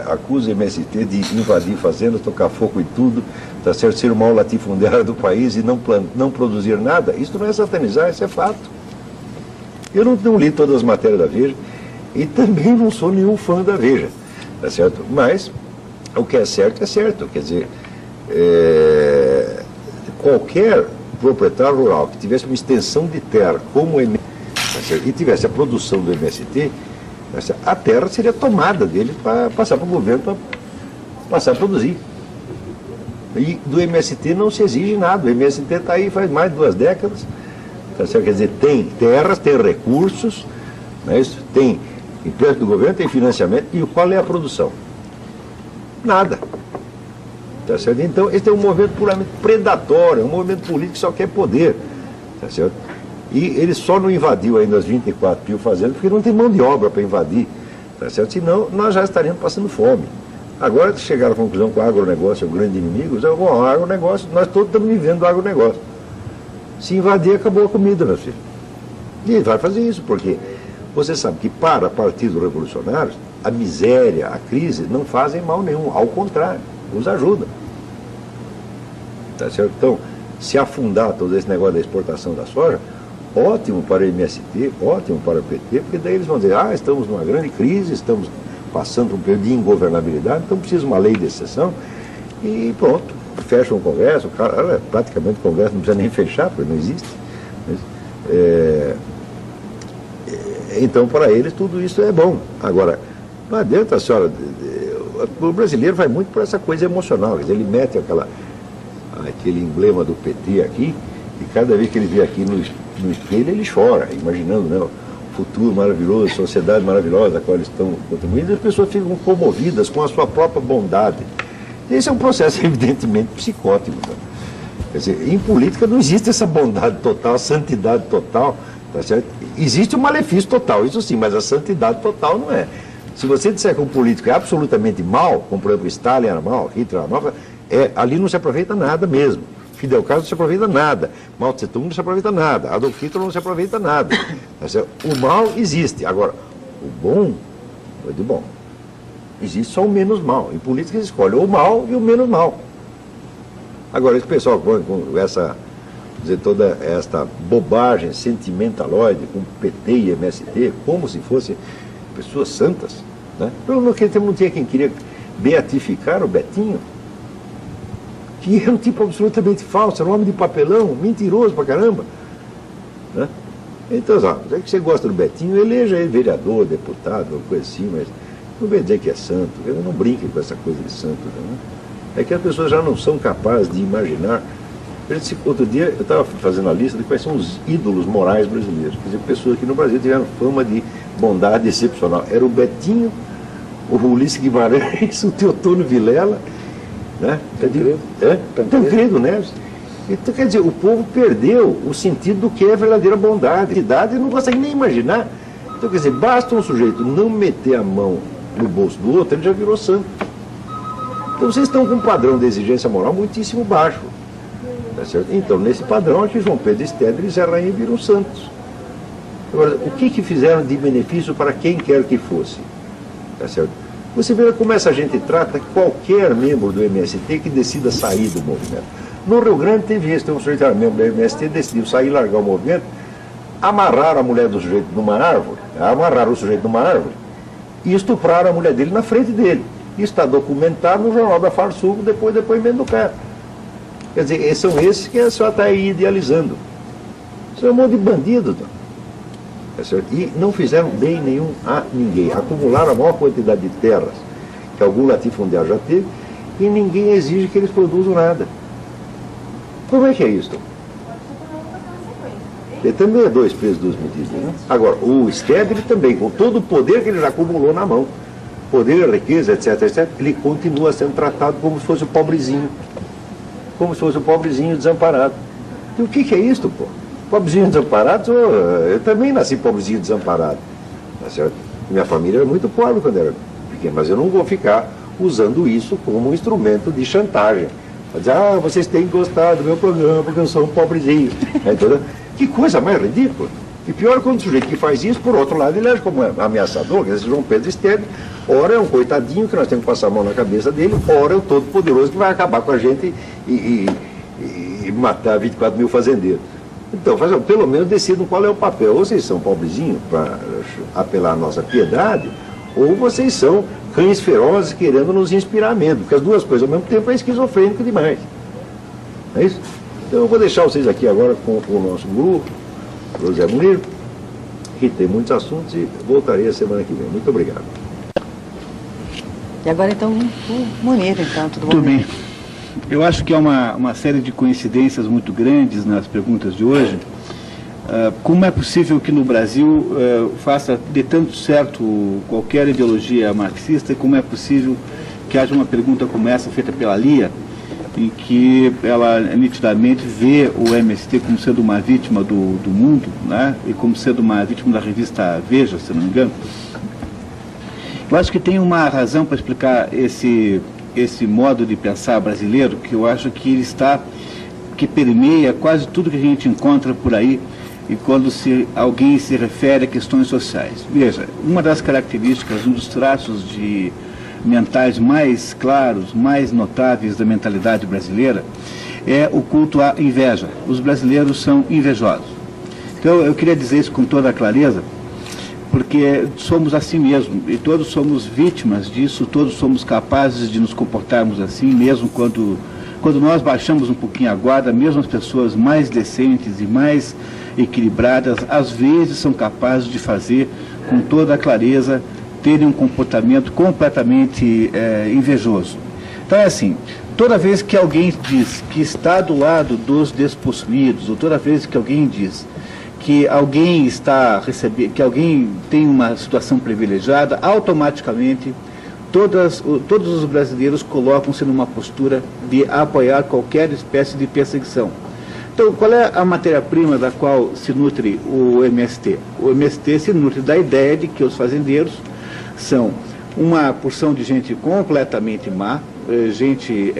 Speaker 1: Acusa o MST de invadir fazendas, tocar fogo em tudo, tá certo? Ser o maior latifundiário do país e não produzir nada. Isso não é satanizar, isso é fato. Eu não li todas as matérias da Veja e também não sou nenhum fã da Veja, tá certo? Mas o que é certo, quer dizer, qualquer proprietário rural que tivesse uma extensão de terra como o MST, tá certo? E tivesse a produção do MST, a terra seria tomada dele para passar para o governo, para passar a produzir. E do MST não se exige nada, o MST está aí faz mais de 2 décadas, tá certo? Quer dizer, tem terras, tem recursos, né? Tem empréstimo do governo, tem financiamento, e qual é a produção? Nada. Tá certo? Então, esse é um movimento puramente predatório, é um movimento político que só quer poder. Tá certo? E ele só não invadiu ainda as 24 mil fazendas porque não tem mão de obra para invadir. Tá certo? Senão, nós já estaríamos passando fome. Agora que chegaram à conclusão que o agronegócio é o grande inimigo, o agronegócio, nós todos estamos vivendo do agronegócio. Se invadir, acabou a comida, meu filho. E ele vai fazer isso, porque você sabe que para partidos revolucionários, a miséria, a crise, não fazem mal nenhum. Ao contrário, nos ajudam. Tá certo? Então, se afundar todo esse negócio da exportação da soja, ótimo para o MST, ótimo para o PT, porque daí eles vão dizer, estamos numa grande crise, estamos passando por um período de ingovernabilidade, então precisa uma lei de exceção, e pronto, fecha um congresso, praticamente o congresso não precisa nem fechar, porque não existe. Então, para eles, tudo isso é bom. Agora, não adianta, senhora, o brasileiro vai muito por essa coisa emocional, quer dizer, ele mete aquele emblema do PT aqui, e cada vez que ele vê aqui no espelho, ele chora, imaginando, né, o futuro maravilhoso, sociedade maravilhosa a qual eles estão contribuindo, e as pessoas ficam comovidas com a sua própria bondade. Esse é um processo, evidentemente, psicótico. Né? Quer dizer, em política não existe essa bondade total, a santidade total, tá certo? Existe o malefício total, isso sim, mas a santidade total não é. Se você disser que um político é absolutamente mal, como por exemplo Stalin era mal, Hitler era mal, ali não se aproveita nada mesmo. Fidel Castro não se aproveita nada, Mao Tse Tung não se aproveita nada, Adolf Hitler não se aproveita nada. O mal existe. Agora, o bom é de bom. Existe só o menos mal. Em política se escolhe o mal e o menos mal. Agora, esse pessoal com essa, toda esta bobagem sentimentaloide com PT e MST, como se fossem pessoas santas, né? Não tinha quem queria beatificar o Betinho, que era um tipo absolutamente falso, era um homem de papelão, mentiroso pra caramba. Né? Então, já que você gosta do Betinho, eleja ele vereador, deputado, uma coisa assim, mas não vem dizer que é santo, eu não brinque com essa coisa de santo. Né? É que as pessoas já não são capazes de imaginar. Outro dia eu estava fazendo a lista de quais são os ídolos morais brasileiros. Quer dizer, pessoas que no Brasil tiveram fama de bondade excepcional. Era o Betinho, o Ulisses Guimarães, o Teotônio Vilela, né? Tancredo Neves. Então, quer dizer, o povo perdeu o sentido do que é verdadeira bondade. Idade não consegue nem imaginar. Então, quer dizer, basta um sujeito não meter a mão no bolso do outro, ele já virou santo. Então, vocês estão com um padrão de exigência moral muitíssimo baixo. Tá certo? Então, nesse padrão, aqui João Pedro Estedre e Zé Rainha viram santos. Agora, o que fizeram de benefício para quem quer que fosse? Tá certo? Você vê como essa gente trata qualquer membro do MST que decida sair do movimento. No Rio Grande teve isso, tem um sujeito que era membro do MST, decidiu sair e largar o movimento, amarraram a mulher do sujeito numa árvore, amarraram o sujeito numa árvore e estupraram a mulher dele na frente dele. Isso está documentado no Jornal da Farsugo, depois do depoimento do cara. Quer dizer, são esses que a senhora está aí idealizando. Isso é um monte de bandido. Tá? E não fizeram bem nenhum a ninguém. Acumularam a maior quantidade de terras que algum latifundiário já teve e ninguém exige que eles produzam nada. Como é que é isso? Ele também é 2 pesos, 2 medidas. Né? Agora, o Stedley também, com todo o poder que ele já acumulou na mão, poder, riqueza, etc, etc, ele continua sendo tratado como se fosse o pobrezinho. Como se fosse o pobrezinho desamparado. E o que é isto, pô? Pobrezinho desamparado, eu também nasci pobrezinho desamparado. Tá certo? Minha família era muito pobre quando era pequena, mas eu não vou ficar usando isso como um instrumento de chantagem. Vai dizer, vocês têm gostado do meu programa porque eu sou um pobrezinho. Que coisa mais ridícula. E pior quando o sujeito que faz isso, por outro lado, ele age como ameaçador, que esse João Pedro Estedre, ora é um coitadinho que nós temos que passar a mão na cabeça dele, ora é o todo-poderoso que vai acabar com a gente e matar 24 mil fazendeiros. Então, pelo menos decidam qual é o papel. Ou vocês são pobrezinhos para apelar à nossa piedade, ou vocês são cães ferozes querendo nos inspirar medo, porque as duas coisas ao mesmo tempo é esquizofrênico demais. É isso? Então eu vou deixar vocês aqui agora com o nosso grupo, José Munir, que tem muitos assuntos e voltarei a semana que vem. Muito obrigado.
Speaker 2: E agora então o Munir, então, tudo bom?
Speaker 3: Tudo bem. Eu acho que há uma série de coincidências muito grandes nas perguntas de hoje. Como é possível que no Brasil faça de tanto certo qualquer ideologia marxista, e como é possível que haja uma pergunta como essa feita pela Lia, em que ela nitidamente vê o MST como sendo uma vítima do mundo, né? E como sendo uma vítima da revista Veja, se não me engano. Eu acho que tem uma razão para explicar esse modo de pensar brasileiro, que eu acho que ele que permeia quase tudo que a gente encontra por aí, e quando alguém se refere a questões sociais. Veja, uma das características, um dos traços mentais mais claros, mais notáveis da mentalidade brasileira, é o culto à inveja. Os brasileiros são invejosos. Então, eu queria dizer isso com toda a clareza, porque somos assim mesmo, e todos somos vítimas disso, todos somos capazes de nos comportarmos assim, mesmo quando nós baixamos um pouquinho a guarda, mesmo as pessoas mais decentes e mais equilibradas, às vezes são capazes de fazer com toda a clareza, terem um comportamento completamente invejoso. Então é assim, toda vez que alguém diz que está do lado dos despossuídos, ou toda vez que alguém diz que alguém que alguém tem uma situação privilegiada, automaticamente todos os brasileiros colocam-se numa postura de apoiar qualquer espécie de perseguição. Então, qual é a matéria-prima da qual se nutre o MST? O MST se nutre da ideia de que os fazendeiros são uma porção de gente completamente má, gente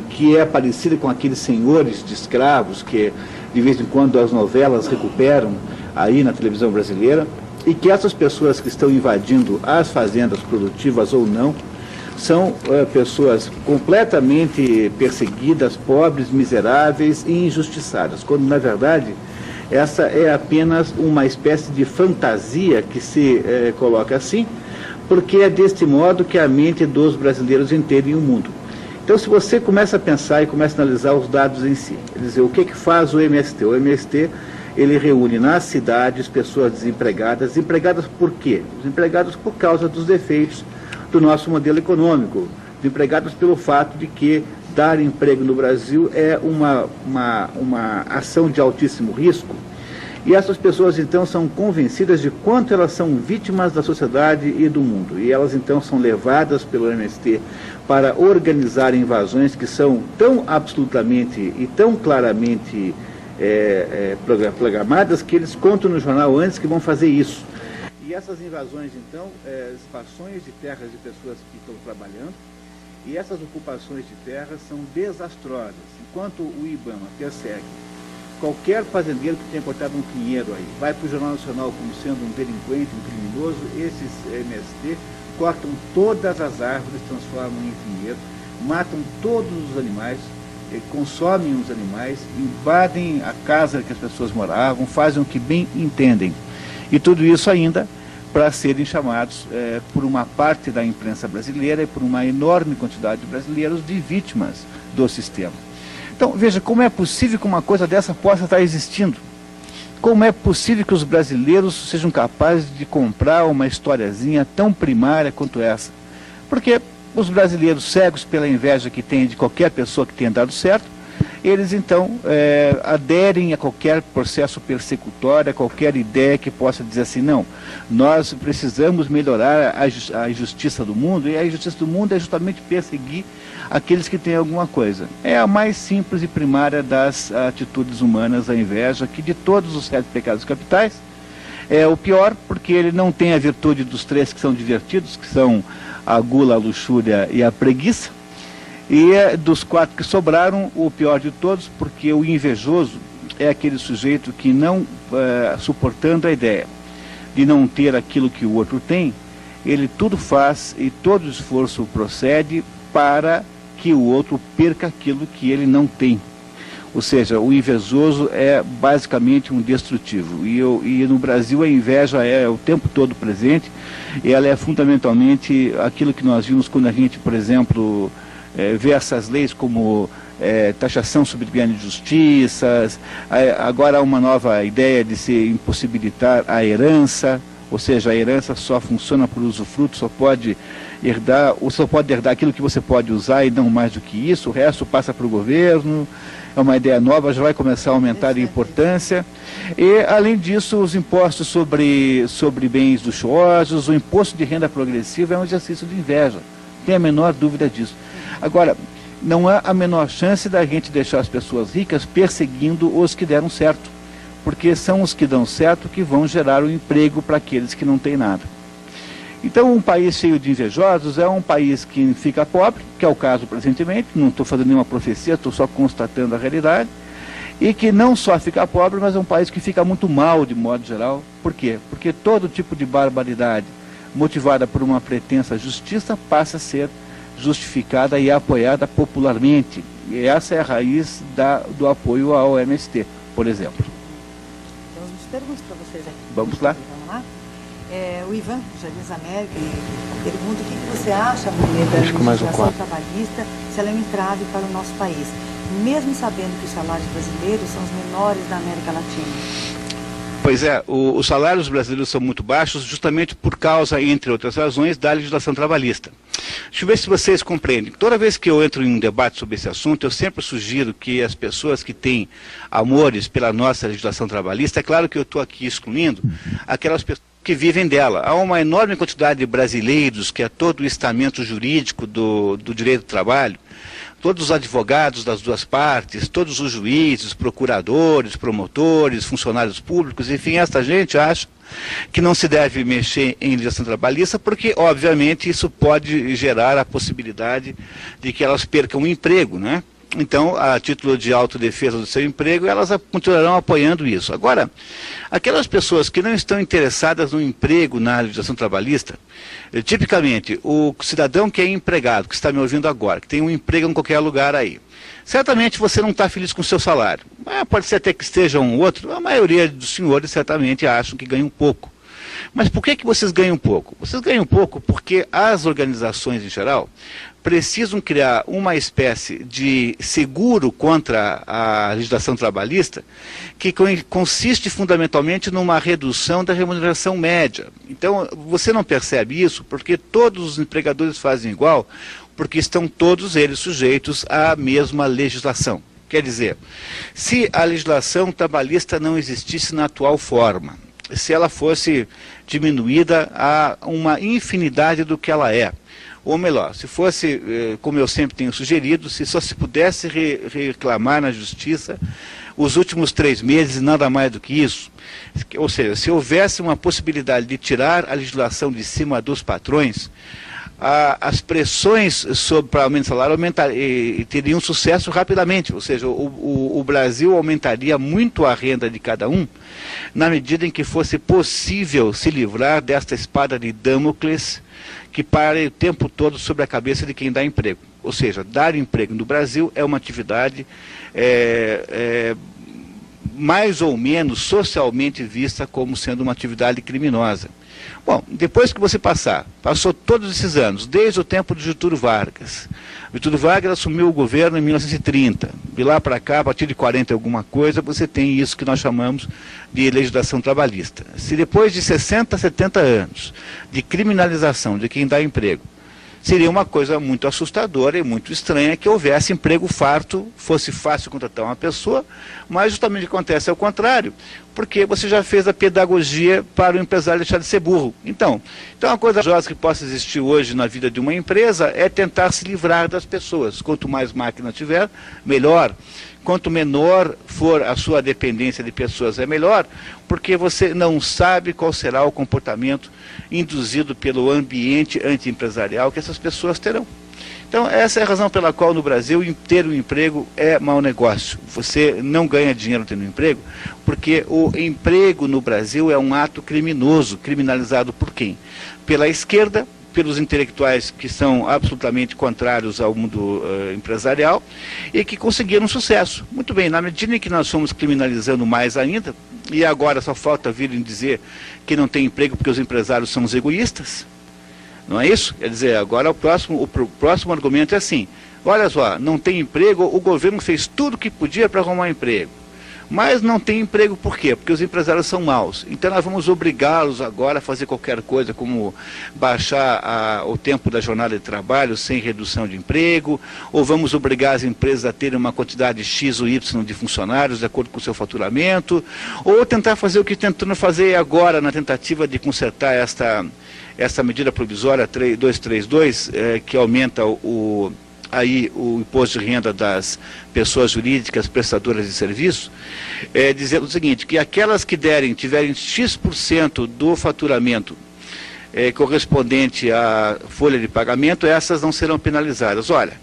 Speaker 3: que é parecida com aqueles senhores de escravos que de vez em quando as novelas recuperam aí na televisão brasileira, e que essas pessoas que estão invadindo as fazendas produtivas ou não, são pessoas completamente perseguidas, pobres, miseráveis e injustiçadas, quando na verdade essa é apenas uma espécie de fantasia que se coloca assim, porque é deste modo que a mente dos brasileiros entendem o mundo. Então, se você começa a pensar e começa a analisar os dados em si, quer dizer, o que faz o MST? O MST, ele reúne nas cidades pessoas desempregadas. Desempregadas por quê? Desempregadas por causa dos defeitos do nosso modelo econômico. Desempregadas pelo fato de que dar emprego no Brasil é uma ação de altíssimo risco. E essas pessoas, então, são convencidas de quanto elas são vítimas da sociedade e do mundo. E elas, então, são levadas pelo MST para organizar invasões que são tão absolutamente e tão claramente programadas que eles contam no jornal antes que vão fazer isso. E essas invasões, então, expansões de terras de pessoas que estão trabalhando, e essas ocupações de terras são desastrosas. Enquanto o IBAMA persegue qualquer fazendeiro que tenha cortado um pinheiro aí, vai para o Jornal Nacional como sendo um delinquente, um criminoso, esses MST cortam todas as árvores, transformam em pinheiro, matam todos os animais, consomem os animais, invadem a casa que as pessoas moravam, fazem o que bem entendem. E tudo isso ainda para serem chamados por uma parte da imprensa brasileira e por uma enorme quantidade de brasileiros de vítimas do sistema. Então, veja, como é possível que uma coisa dessa possa estar existindo? Como é possível que os brasileiros sejam capazes de comprar uma historiazinha tão primária quanto essa? Porque os brasileiros, cegos pela inveja que têm de qualquer pessoa que tenha dado certo, eles então aderem a qualquer processo persecutório, a qualquer ideia que possa dizer assim, não, nós precisamos melhorar a justiça do mundo, e a justiça do mundo é justamente perseguir aqueles que têm alguma coisa. É a mais simples e primária das atitudes humanas, a inveja, que de todos os 7 pecados capitais é o pior, porque ele não tem a virtude dos 3 que são divertidos, que são a gula, a luxúria e a preguiça. E dos 4 que sobraram, o pior de todos, porque o invejoso é aquele sujeito que não, suportando a ideia de não ter aquilo que o outro tem, ele tudo faz e todo esforço procede para que o outro perca aquilo que ele não tem. Ou seja, o invejoso é basicamente um destrutivo. E no Brasil a inveja é o tempo todo presente, e ela é fundamentalmente aquilo que nós vimos quando a gente, por exemplo, vê essas leis como taxação sobre grandes justiças, agora há uma nova ideia de se impossibilitar a herança, ou seja, a herança só funciona por usufruto, só pode herdar aquilo que você pode usar e não mais do que isso, o resto passa para o governo. É uma ideia nova, já vai começar a aumentar em importância. E, além disso, os impostos sobre bens luxuosos, o imposto de renda progressiva é um exercício de inveja, não tem a menor dúvida disso. Agora, não há a menor chance da gente deixar as pessoas ricas perseguindo os que deram certo, porque são os que dão certo que vão gerar o emprego para aqueles que não têm nada. Então, um país cheio de invejosos é um país que fica pobre, que é o caso presentemente, não estou fazendo nenhuma profecia, estou só constatando a realidade, e que não só fica pobre, mas é um país que fica muito mal de modo geral. Por quê? Porque todo tipo de barbaridade motivada por uma pretensa justiça passa a ser justificada e apoiada popularmente. E essa é a raiz do apoio ao MST, por exemplo.
Speaker 2: Temos umas perguntas para vocês aqui.
Speaker 3: Vamos lá?
Speaker 2: Vamos lá? O Ivan, Jardim América, pergunta o que você acha, Monet, da legislação trabalhista, se ela é um entrave para o nosso país, mesmo sabendo que os salários brasileiros são os menores da América Latina.
Speaker 3: Pois é, os salários brasileiros são muito baixos justamente por causa, entre outras razões, da legislação trabalhista. Deixa eu ver se vocês compreendem. Toda vez que eu entro em um debate sobre esse assunto, eu sempre sugiro que as pessoas que têm amores pela nossa legislação trabalhista, é claro que eu estou aqui excluindo aquelas pessoas que vivem dela. Há uma enorme quantidade de brasileiros, que é todo o estamento jurídico do direito do trabalho, todos os advogados das duas partes, todos os juízes, procuradores, promotores, funcionários públicos, enfim, essa gente acha que não se deve mexer em legislação trabalhista, porque, obviamente, isso pode gerar a possibilidade de que elas percam o emprego, né? Então, a título de autodefesa do seu emprego, elas continuarão apoiando isso. Agora, aquelas pessoas que não estão interessadas no emprego na legislação trabalhista, tipicamente, o cidadão que é empregado, que está me ouvindo agora, que tem um emprego em qualquer lugar aí, certamente você não está feliz com o seu salário. Pode ser até que esteja um outro, a maioria dos senhores certamente acham que ganham pouco. Mas por que vocês ganham pouco? Vocês ganham pouco porque as organizações, em geral, precisam criar uma espécie de seguro contra a legislação trabalhista que consiste fundamentalmente numa redução da remuneração média. Então, você não percebe isso porque todos os empregadores fazem igual, porque estão todos eles sujeitos à mesma legislação. Quer dizer, se a legislação trabalhista não existisse na atual forma, se ela fosse diminuída a uma infinidade do que ela é, ou melhor, se fosse, como eu sempre tenho sugerido, se só se pudesse reclamar na justiça os últimos 3 meses e nada mais do que isso, ou seja, se houvesse uma possibilidade de tirar a legislação de cima dos patrões, as pressões para aumento de salário teriam sucesso rapidamente, ou seja, o Brasil aumentaria muito a renda de cada um, na medida em que fosse possível se livrar desta espada de Damocles que para o tempo todo sobre a cabeça de quem dá emprego. Ou seja, dar emprego no Brasil é uma atividade mais ou menos socialmente vista como sendo uma atividade criminosa. Bom, depois que você passou todos esses anos, desde o tempo de Getúlio Vargas. Getúlio Vargas assumiu o governo em 1930. De lá para cá, a partir de 40 e alguma coisa, você tem isso que nós chamamos de legislação trabalhista. Se depois de 60, 70 anos de criminalização de quem dá emprego, seria uma coisa muito assustadora e muito estranha que houvesse emprego farto, fosse fácil contratar uma pessoa, mas justamente acontece ao contrário, porque você já fez a pedagogia para o empresário deixar de ser burro. Então uma coisa josa que possa existir hoje na vida de uma empresa é tentar se livrar das pessoas. Quanto mais máquina tiver, melhor. Quanto menor for a sua dependência de pessoas, é melhor, porque você não sabe qual será o comportamento induzido pelo ambiente anti-empresarial que essas pessoas terão. Então, essa é a razão pela qual no Brasil ter um emprego é mau negócio. Você não ganha dinheiro tendo um emprego, porque o emprego no Brasil é um ato criminoso, criminalizado por quem? Pela esquerda, pelos intelectuais que são absolutamente contrários ao mundo empresarial e que conseguiram sucesso. Muito bem, na medida em que nós fomos criminalizando mais ainda, e agora só falta virem dizer que não tem emprego porque os empresários são os egoístas, não é isso? Quer dizer, agora o próximo argumento é assim, olha só, não tem emprego, o governo fez tudo o que podia para arrumar emprego. Mas não tem emprego por quê? Porque os empresários são maus. Então nós vamos obrigá-los agora a fazer qualquer coisa, como baixar o tempo da jornada de trabalho sem redução de emprego, ou vamos obrigar as empresas a terem uma quantidade X ou Y de funcionários de acordo com o seu faturamento, ou tentar fazer o que tentando fazer agora na tentativa de consertar esta medida provisória 232, que aumenta aí o imposto de renda das pessoas jurídicas prestadoras de serviço, dizendo o seguinte, que aquelas que tiverem X% do faturamento correspondente à folha de pagamento, essas não serão penalizadas. Olha,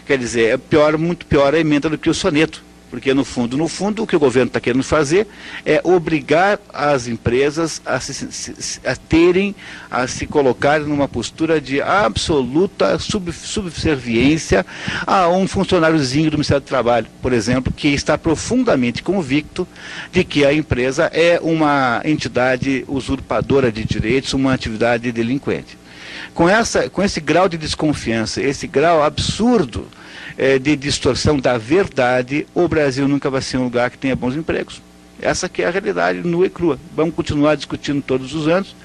Speaker 3: quer dizer, muito pior a emenda do que o soneto, porque no fundo, o que o governo está querendo fazer é obrigar as empresas a se colocarem numa postura de absoluta subserviência a um funcionáriozinho do Ministério do Trabalho, por exemplo, que está profundamente convicto de que a empresa é uma entidade usurpadora de direitos, uma atividade delinquente. Com esse grau de desconfiança, esse grau absurdo de distorção da verdade, o Brasil nunca vai ser um lugar que tenha bons empregos. Essa que é a realidade nua e crua. Vamos continuar discutindo todos os anos,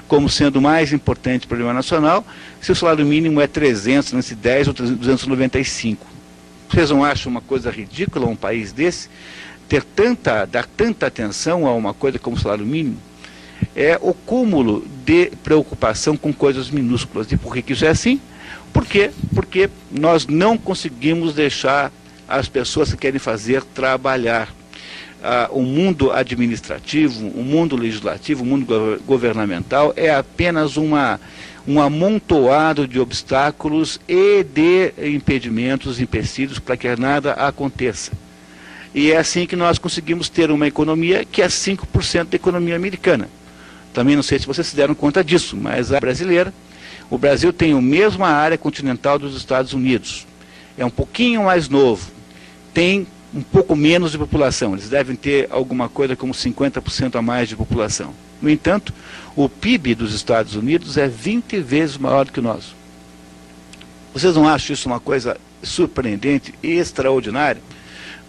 Speaker 3: como sendo o mais importante problema nacional, se o salário mínimo é 310 ou 295. Vocês não acham uma coisa ridícula um país desse dar tanta atenção a uma coisa como o salário mínimo? É o cúmulo de preocupação com coisas minúsculas. E por que isso é assim? Por quê? Porque nós não conseguimos deixar as pessoas que querem fazer trabalhar. O mundo administrativo, o mundo legislativo, o mundo governamental é apenas um amontoado de obstáculos e de impedimentos, empecilhos para que nada aconteça. E é assim que nós conseguimos ter uma economia que é 5% da economia americana. Também não sei se vocês se deram conta disso, mas a brasileira, o Brasil tem a mesma área continental dos Estados Unidos. É um pouquinho mais novo, tem um pouco menos de população. Eles devem ter alguma coisa como 50% a mais de população. No entanto, o PIB dos Estados Unidos é 20 vezes maior do que o nosso. Vocês não acham isso uma coisa surpreendente e extraordinária?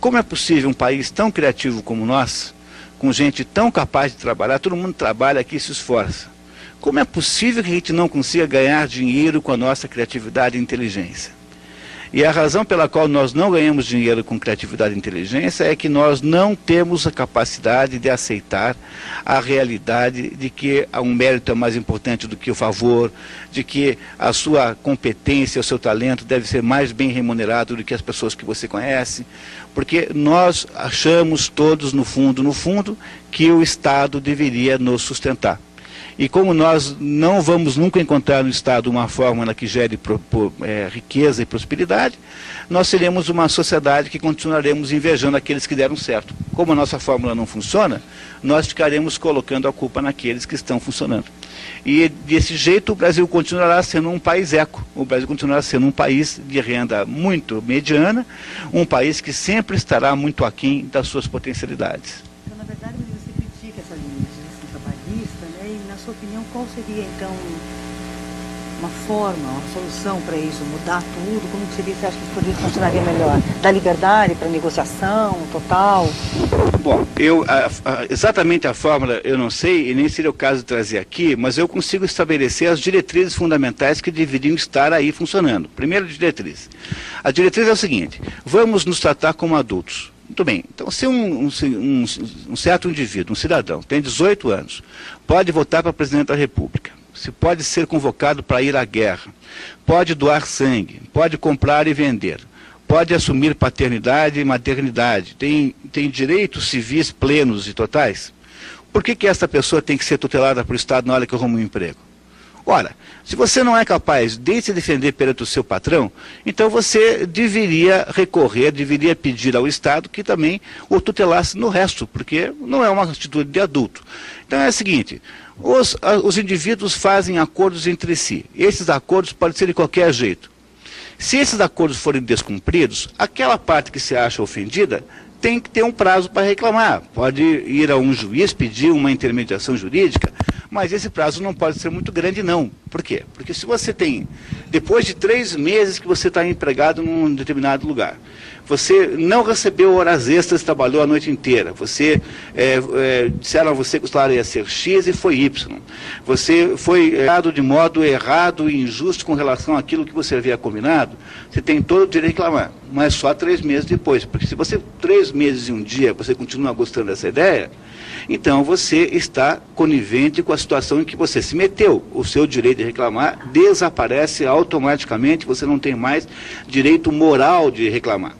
Speaker 3: Como é possível um país tão criativo como o nosso, com gente tão capaz de trabalhar, todo mundo trabalha aqui e se esforça? Como é possível que a gente não consiga ganhar dinheiro com a nossa criatividade e inteligência? E a razão pela qual nós não ganhamos dinheiro com criatividade e inteligência é que nós não temos a capacidade de aceitar a realidade de que um mérito é mais importante do que o favor, de que a sua competência, o seu talento deve ser mais bem remunerado do que as pessoas que você conhece, porque nós achamos todos, no fundo, que o Estado deveria nos sustentar. E como nós não vamos nunca encontrar no Estado uma fórmula que gere riqueza e prosperidade, nós seremos uma sociedade que continuaremos invejando aqueles que deram certo. Como a nossa fórmula não funciona, nós ficaremos colocando a culpa naqueles que estão funcionando. E desse jeito o Brasil continuará sendo um país eco. O Brasil continuará sendo um país de renda muito mediana, um país que sempre estará muito aquém das suas potencialidades.
Speaker 2: Então, na verdade, você critica essa legislação trabalhista, né? E na sua opinião, qual seria então uma forma, uma solução para isso? Mudar tudo? Como que seria, você acha que poderia funcionaria melhor? Dar liberdade para negociação total?
Speaker 3: Bom, exatamente a fórmula eu não sei, e nem seria o caso de trazer aqui, mas eu consigo estabelecer as diretrizes fundamentais que deveriam estar aí funcionando. Primeira diretriz. A diretriz é o seguinte: vamos nos tratar como adultos. Muito bem, então se um certo indivíduo, um cidadão, tem 18 anos, pode votar para presidente da República, se pode ser convocado para ir à guerra, pode doar sangue, pode comprar e vender, pode assumir paternidade e maternidade, tem direitos civis plenos e totais, por que essa pessoa tem que ser tutelada pelo Estado na hora que arruma um emprego? Ora, se você não é capaz de se defender perante o seu patrão, então você deveria deveria pedir ao Estado que também o tutelasse no resto, porque não é uma atitude de adulto. Então é o seguinte: os indivíduos fazem acordos entre si. Esses acordos podem ser de qualquer jeito. Se esses acordos forem descumpridos, aquela parte que se acha ofendida tem que ter um prazo para reclamar. Pode ir a um juiz, pedir uma intermediação jurídica, mas esse prazo não pode ser muito grande, não. Por quê? Porque se você tem, depois de 3 meses que você está empregado num determinado lugar, você não recebeu horas extras, trabalhou a noite inteira, disseram a você que o salário ia ser X e foi Y. Você foi errado de modo errado e injusto com relação àquilo que você havia combinado, você tem todo o direito de reclamar, mas só 3 meses depois, porque se você 3 meses e um dia você continua gostando dessa ideia, então você está conivente com a situação em que você se meteu. O seu direito de reclamar desaparece automaticamente, você não tem mais direito moral de reclamar.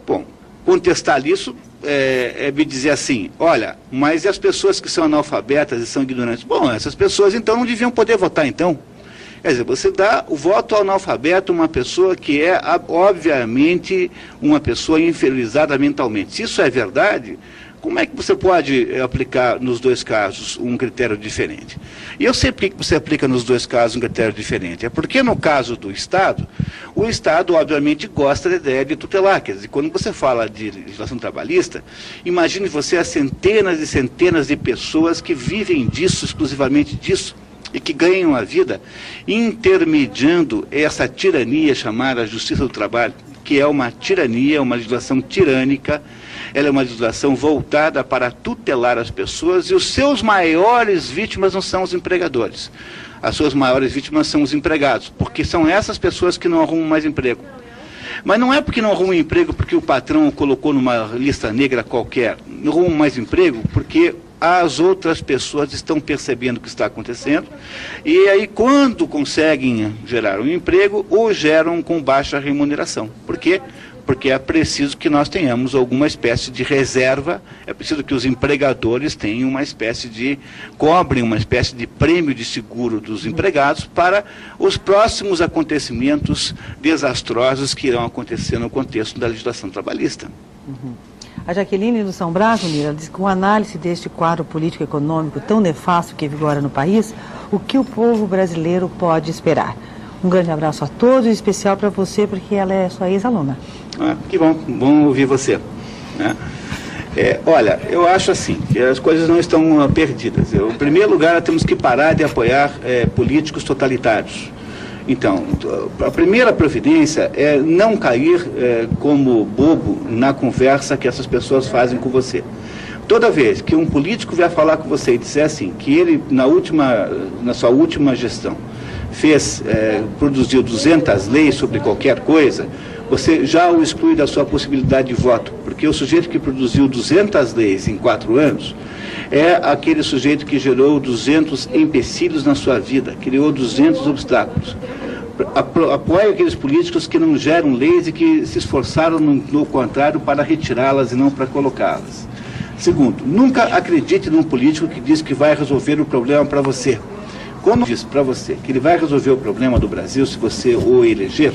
Speaker 3: Bom, contestar isso é me dizer assim, olha, mas e as pessoas que são analfabetas e são ignorantes? Bom, essas pessoas então não deviam poder votar então. Quer dizer, você dá o voto ao analfabeto, uma pessoa que é, obviamente, uma pessoa inferiorizada mentalmente. Se isso é verdade, como é que você pode aplicar nos dois casos um critério diferente? E eu sei por que você aplica nos dois casos um critério diferente. É porque no caso do Estado, o Estado obviamente gosta da ideia de tutelar. Quer dizer, quando você fala de legislação trabalhista, imagine você as centenas e centenas de pessoas que vivem disso, exclusivamente disso, e que ganham a vida intermediando essa tirania chamada Justiça do Trabalho, que é uma tirania, uma legislação tirânica. Ela é uma legislação voltada para tutelar as pessoas, e os seus maiores vítimas não são os empregadores. As suas maiores vítimas são os empregados, porque são essas pessoas que não arrumam mais emprego. Mas não é porque não arrumam emprego porque o patrão o colocou numa lista negra qualquer. Não arrumam mais emprego porque as outras pessoas estão percebendo o que está acontecendo, e aí quando conseguem gerar um emprego, o geram com baixa remuneração. Por quê? Porque é preciso que nós tenhamos alguma espécie de reserva, é preciso que os empregadores tenham uma espécie de, cobrem uma espécie de prêmio de seguro dos empregados para os próximos acontecimentos desastrosos que irão acontecer no contexto da legislação trabalhista.
Speaker 2: A Jaqueline do São Brás, Mira, diz que com análise deste quadro político-econômico tão nefasto que vigora no país, o que o povo brasileiro pode esperar? Um grande abraço a todos, em especial para você, porque ela é sua ex-aluna.
Speaker 3: Que bom ouvir você. Né? Olha, eu acho assim, que as coisas não estão perdidas. Em primeiro lugar, temos que parar de apoiar políticos totalitários. Então, a primeira providência é não cair como bobo na conversa que essas pessoas fazem com você. Toda vez que um político vier falar com você e disser assim, que ele, na sua última gestão, produziu 200 leis sobre qualquer coisa, você já o exclui da sua possibilidade de voto, porque o sujeito que produziu 200 leis em 4 anos é aquele sujeito que gerou 200 empecilhos na sua vida, criou 200 obstáculos. Apoie aqueles políticos que não geram leis e que se esforçaram no contrário para retirá-las e não para colocá-las. Segundo, nunca acredite num político que diz que vai resolver o problema para você. Quando diz para você que ele vai resolver o problema do Brasil se você o eleger,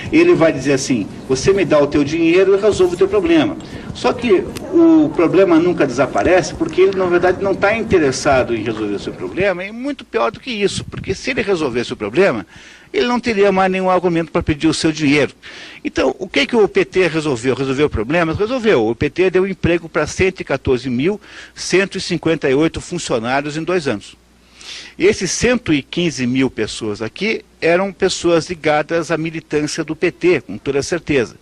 Speaker 3: ele vai dizer assim, você me dá o teu dinheiro e eu resolvo o teu problema. Só que o problema nunca desaparece porque ele, na verdade, não está interessado em resolver o seu problema, e muito pior do que isso, porque se ele resolvesse o problema, ele não teria mais nenhum argumento para pedir o seu dinheiro. Então, o que o PT resolveu? Resolveu o problema? Resolveu. O PT deu emprego para 114.158 funcionários em 2 anos. E esses 115 mil pessoas aqui eram pessoas ligadas à militância do PT, com toda certeza.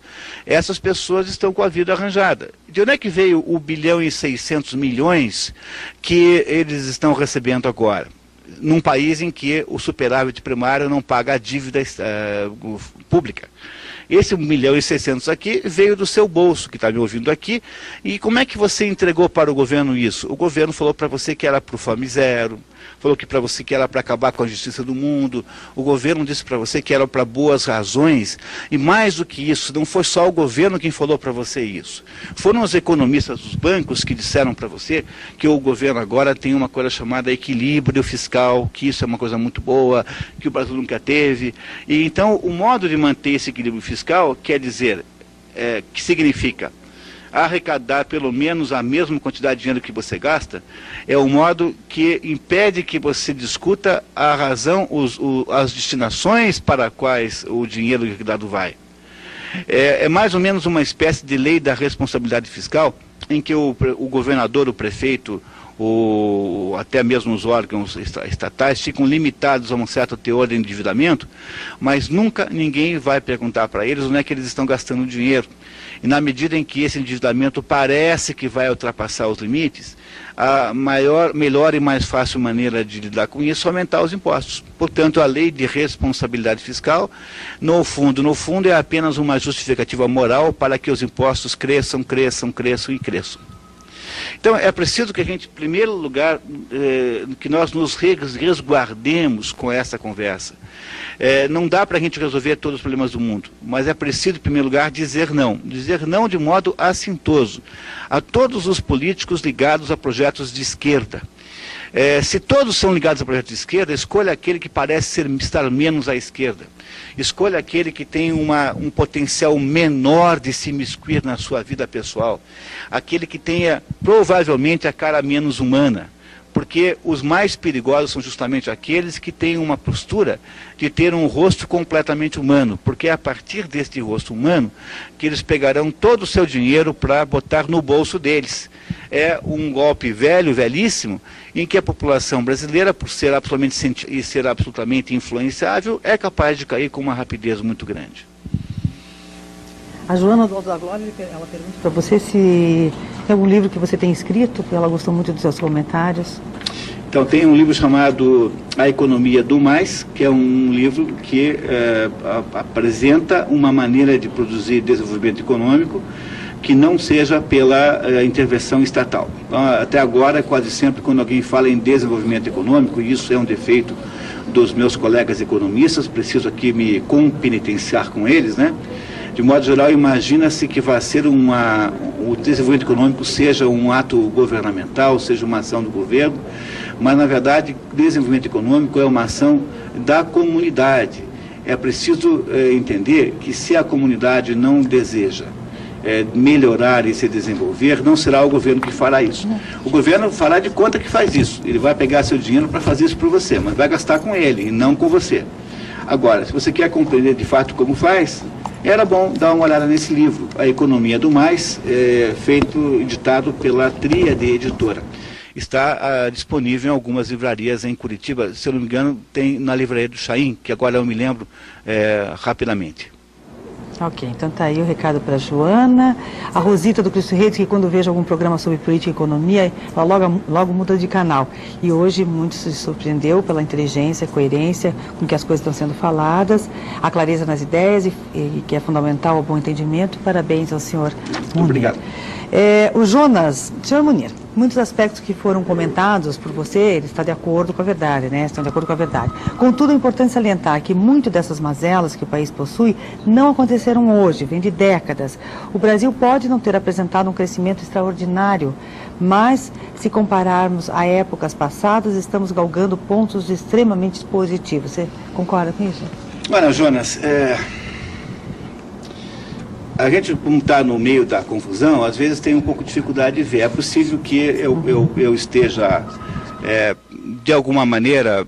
Speaker 3: Essas pessoas estão com a vida arranjada. De onde é que veio o 1.600 bilhões que eles estão recebendo agora? Num país em que o superávit primário não paga a dívida pública. Esse 1.600.000 aqui veio do seu bolso, que está me ouvindo aqui. E como é que você entregou para o governo isso? O governo falou para você que era para o Fome Zero, falou que para você que era para acabar com a justiça do mundo, o governo disse para você que era para boas razões, e mais do que isso, não foi só o governo quem falou para você isso. Foram os economistas dos bancos que disseram para você que o governo agora tem uma coisa chamada equilíbrio fiscal, que isso é uma coisa muito boa, que o Brasil nunca teve. E então o modo de manter esse equilíbrio fiscal quer dizer, que significa arrecadar pelo menos a mesma quantidade de dinheiro que você gasta, é o modo que impede que você discuta a razão, as destinações para quais o dinheiro arrecadado vai. É mais ou menos uma espécie de lei da responsabilidade fiscal, em que o governador, o prefeito, até mesmo os órgãos estatais ficam limitados a um certo teor de endividamento, mas nunca ninguém vai perguntar para eles onde é que eles estão gastando o dinheiro. E na medida em que esse endividamento parece que vai ultrapassar os limites, a melhor e mais fácil maneira de lidar com isso é aumentar os impostos. Portanto, a lei de responsabilidade fiscal, no fundo, é apenas uma justificativa moral para que os impostos cresçam. Então, é preciso que a gente, em primeiro lugar, que nós nos resguardemos com essa conversa. Não dá para a gente resolver todos os problemas do mundo, mas é preciso, em primeiro lugar, dizer não de modo assintoso a todos os políticos ligados a projetos de esquerda. Se todos são ligados a projetos de esquerda, escolha aquele que parece estar menos à esquerda. Escolha aquele que tem um potencial menor de se imiscuir na sua vida pessoal. Aquele que tenha, provavelmente, a cara menos humana. Porque os mais perigosos são justamente aqueles que têm uma postura de ter um rosto completamente humano, porque é a partir deste rosto humano que eles pegarão todo o seu dinheiro para botar no bolso deles. É um golpe velhíssimo, em que a população brasileira, por ser absolutamente influenciável, é capaz de cair com uma rapidez muito grande.
Speaker 2: A Joana do Alto da Glória, ela pergunta para você se é um livro que você tem escrito, porque ela gostou muito dos seus comentários.
Speaker 3: Então, tem um livro chamado A Economia do Mais, que é um livro que apresenta uma maneira de produzir desenvolvimento econômico que não seja pela intervenção estatal. Então, até agora, quase sempre, quando alguém fala em desenvolvimento econômico, e isso é um defeito dos meus colegas economistas, preciso aqui me compenitenciar com eles, né? De modo geral, imagina-se que vai ser o desenvolvimento econômico seja um ato governamental, seja uma ação do governo, mas, na verdade, desenvolvimento econômico é uma ação da comunidade. É preciso entender que se a comunidade não deseja melhorar e se desenvolver, não será o governo que fará isso. O governo fará de conta que faz isso. Ele vai pegar seu dinheiro para fazer isso por você, mas vai gastar com ele e não com você. Agora, se você quer compreender de fato como faz, era bom dar uma olhada nesse livro, A Economia do Mais, editado pela Tríade Editora. Está disponível em algumas livrarias em Curitiba, se eu não me engano, tem na livraria do Chaim, que agora eu me lembro rapidamente.
Speaker 2: Ok, então tá aí o recado para a Joana. A Rosita do Cristo Reis, que quando vejo algum programa sobre política e economia, ela logo muda de canal. E hoje muito se surpreendeu pela inteligência, coerência com que as coisas estão sendo faladas, a clareza nas ideias, e que é fundamental ao bom entendimento. Parabéns ao senhor Munir.
Speaker 3: Obrigado.
Speaker 2: O Jonas, senhor Munir, muitos aspectos que foram comentados por você, ele está de acordo com a verdade, né? Estão de acordo com a verdade. Contudo, é importante salientar que muito dessas mazelas que o país possui não aconteceram hoje, vem de décadas. O Brasil pode não ter apresentado um crescimento extraordinário, mas se compararmos a épocas passadas, estamos galgando pontos extremamente positivos. Você concorda com isso?
Speaker 3: Olha, Jonas, a gente, como está no meio da confusão, às vezes tem um pouco de dificuldade de ver. É possível que eu esteja, de alguma maneira,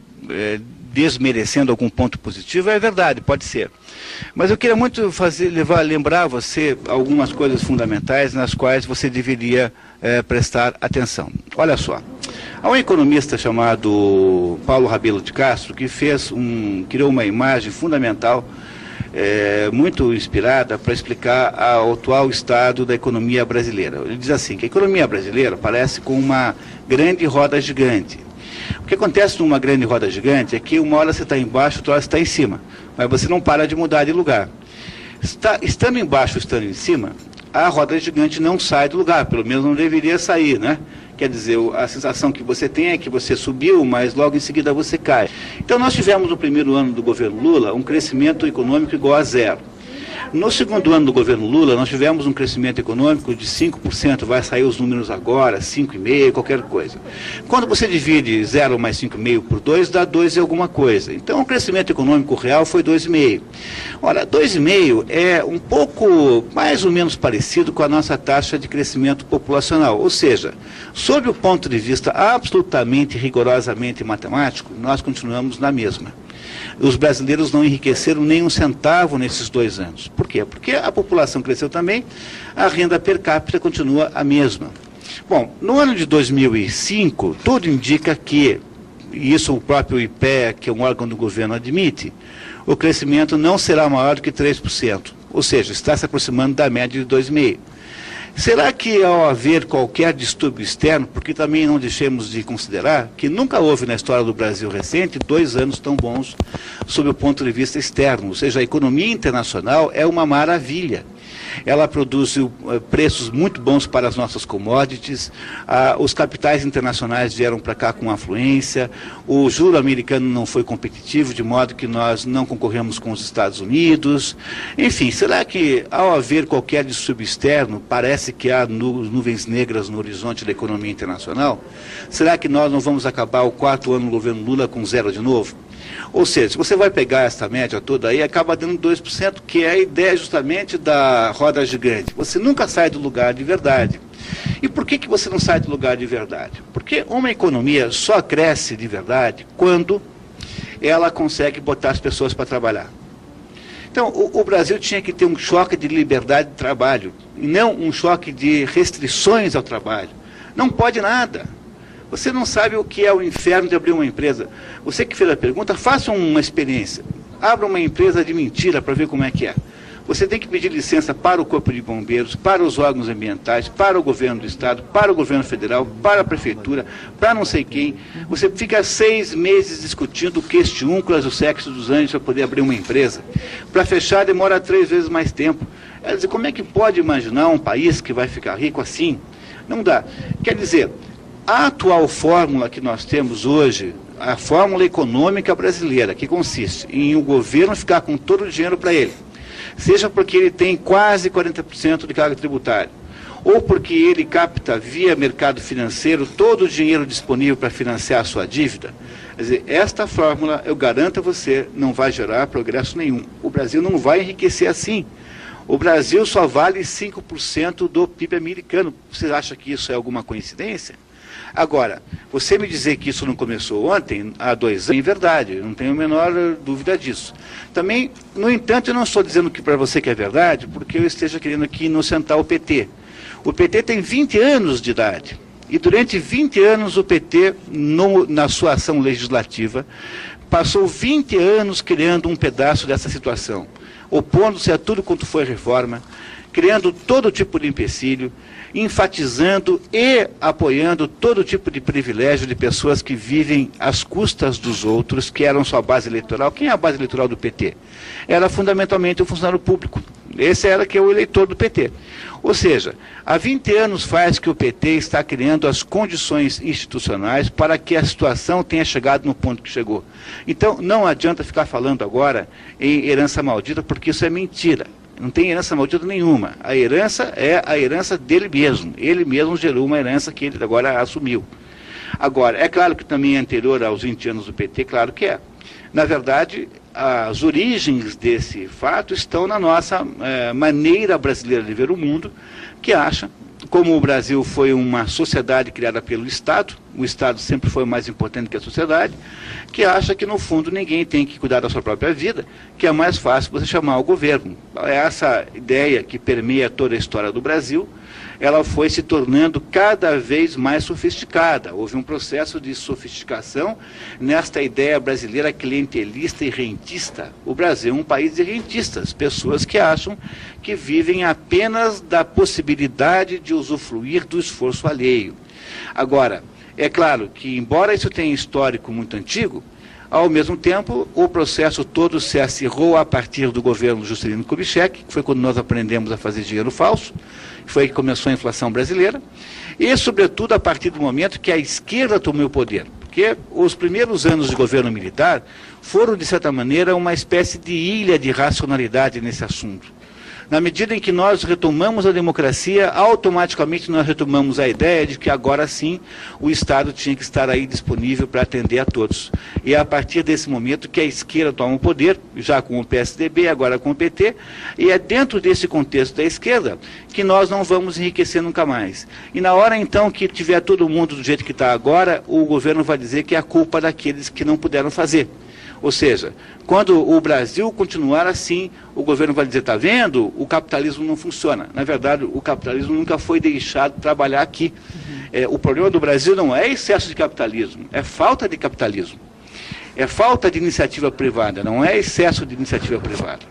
Speaker 3: desmerecendo algum ponto positivo. É verdade, pode ser. Mas eu queria muito lembrar você algumas coisas fundamentais nas quais você deveria prestar atenção. Olha só, há um economista chamado Paulo Rabelo de Castro que criou uma imagem fundamental, muito inspirada para explicar o atual estado da economia brasileira. Ele diz assim, que a economia brasileira parece com uma grande roda gigante. O que acontece numa grande roda gigante é que uma hora você está embaixo, outra hora você está em cima, mas você não para de mudar de lugar. Estando embaixo ou estando em cima, a roda gigante não sai do lugar, pelo menos não deveria sair, né? Quer dizer, a sensação que você tem é que você subiu, mas logo em seguida você cai. Então nós tivemos no primeiro ano do governo Lula um crescimento econômico igual a zero. No segundo ano do governo Lula, nós tivemos um crescimento econômico de 5%, vai sair os números agora, 5,5%, qualquer coisa. Quando você divide 0 mais 5,5 por 2, dá 2 e alguma coisa. Então o crescimento econômico real foi 2,5%. Ora, 2,5% é um pouco mais ou menos parecido com a nossa taxa de crescimento populacional. Ou seja, sob o ponto de vista absolutamente rigorosamente matemático, nós continuamos na mesma. Os brasileiros não enriqueceram nem um centavo nesses 2 anos. Por quê? Porque a população cresceu também, a renda per capita continua a mesma. Bom, no ano de 2005, tudo indica que, e isso o próprio IPEA, que é um órgão do governo, admite, o crescimento não será maior do que 3%. Ou seja, está se aproximando da média de 2,5%. Será que ao haver qualquer distúrbio externo, porque também não deixemos de considerar que nunca houve na história do Brasil recente 2 anos tão bons sob o ponto de vista externo, ou seja, a economia internacional é uma maravilha. ela produz preços muito bons para as nossas commodities, os capitais internacionais vieram para cá com afluência, o juro americano não foi competitivo, de modo que nós não concorremos com os Estados Unidos. Enfim, será que ao haver qualquer distúrbio externo, parece que há nuvens negras no horizonte da economia internacional? Será que nós não vamos acabar o 4º ano do governo Lula com zero de novo? Ou seja, se você vai pegar essa média toda aí, acaba dando 2%, que é a ideia justamente da roda gigante. Você nunca sai do lugar de verdade. E por que você não sai do lugar de verdade? Porque uma economia só cresce de verdade quando ela consegue botar as pessoas para trabalhar. Então, o Brasil tinha que ter um choque de liberdade de trabalho, e não um choque de restrições ao trabalho. Não pode nada. Você não sabe o que é o inferno de abrir uma empresa. Você que fez a pergunta, faça uma experiência. Abra uma empresa de mentira para ver como é que é. Você tem que pedir licença para o Corpo de Bombeiros, para os órgãos ambientais, para o governo do Estado, para o governo federal, para a prefeitura, para não sei quem. Você fica 6 meses discutindo questiúnculas do sexo dos anjos para poder abrir uma empresa. Para fechar demora 3 vezes mais tempo. Quer dizer, como é que pode imaginar um país que vai ficar rico assim? Não dá. Quer dizer, a atual fórmula que nós temos hoje, a fórmula econômica brasileira, que consiste em o governo ficar com todo o dinheiro para ele, seja porque ele tem quase 40% de carga tributária, ou porque ele capta via mercado financeiro todo o dinheiro disponível para financiar a sua dívida. Quer dizer, esta fórmula, eu garanto a você, não vai gerar progresso nenhum. O Brasil não vai enriquecer assim. O Brasil só vale 5% do PIB americano. Você acha que isso é alguma coincidência? Agora, você me dizer que isso não começou ontem, há 2 anos, é verdade, eu não tenho a menor dúvida disso. Também, no entanto, eu não estou dizendo que para você que é verdade, porque eu esteja querendo aqui inocentar o PT. O PT tem 20 anos de idade, e durante 20 anos o PT, na sua ação legislativa, passou 20 anos criando um pedaço dessa situação, opondo-se a tudo quanto foi reforma, criando todo tipo de empecilho, enfatizando e apoiando todo tipo de privilégio de pessoas que vivem às custas dos outros, que eram sua base eleitoral. Quem é a base eleitoral do PT? Era fundamentalmente o funcionário público. Esse era que é o eleitor do PT. Ou seja, há 20 anos faz que o PT está criando as condições institucionais para que a situação tenha chegado no ponto que chegou. Então, não adianta ficar falando agora em herança maldita, porque isso é mentira. Não tem herança maldita nenhuma. A herança é a herança dele mesmo. Ele mesmo gerou uma herança que ele agora assumiu. Agora, é claro que também é anterior aos 20 anos do PT, claro que é. Na verdade, as origens desse fato estão na nossa maneira brasileira de ver o mundo, que acha, como o Brasil foi uma sociedade criada pelo Estado, o Estado sempre foi mais importante que a sociedade, que acha que, no fundo, ninguém tem que cuidar da sua própria vida, que é mais fácil você chamar o governo. Essa ideia que permeia toda a história do Brasil, ela foi se tornando cada vez mais sofisticada. Houve um processo de sofisticação nesta ideia brasileira clientelista e rentista. O Brasil é um país de rentistas, pessoas que acham que vivem apenas da possibilidade de usufruir do esforço alheio. Agora, é claro que, embora isso tenha histórico muito antigo, ao mesmo tempo, o processo todo se acirrou a partir do governo Juscelino Kubitschek, que foi quando nós aprendemos a fazer dinheiro falso, foi aí que começou a inflação brasileira, e, sobretudo, a partir do momento que a esquerda tomou o poder. Porque os primeiros anos de governo militar foram, de certa maneira, uma espécie de ilha de racionalidade nesse assunto. Na medida em que nós retomamos a democracia, automaticamente nós retomamos a ideia de que agora sim o Estado tinha que estar aí disponível para atender a todos. E é a partir desse momento que a esquerda toma o poder, já com o PSDB, agora com o PT, e é dentro desse contexto da esquerda que nós não vamos enriquecer nunca mais. E na hora então que tiver todo mundo do jeito que está agora, o governo vai dizer que é a culpa daqueles que não puderam fazer. Ou seja, quando o Brasil continuar assim, o governo vai dizer, está vendo? O capitalismo não funciona. Na verdade, o capitalismo nunca foi deixado trabalhar aqui. O problema do Brasil não é excesso de capitalismo, é falta de capitalismo. É falta de iniciativa privada, não é excesso de iniciativa privada.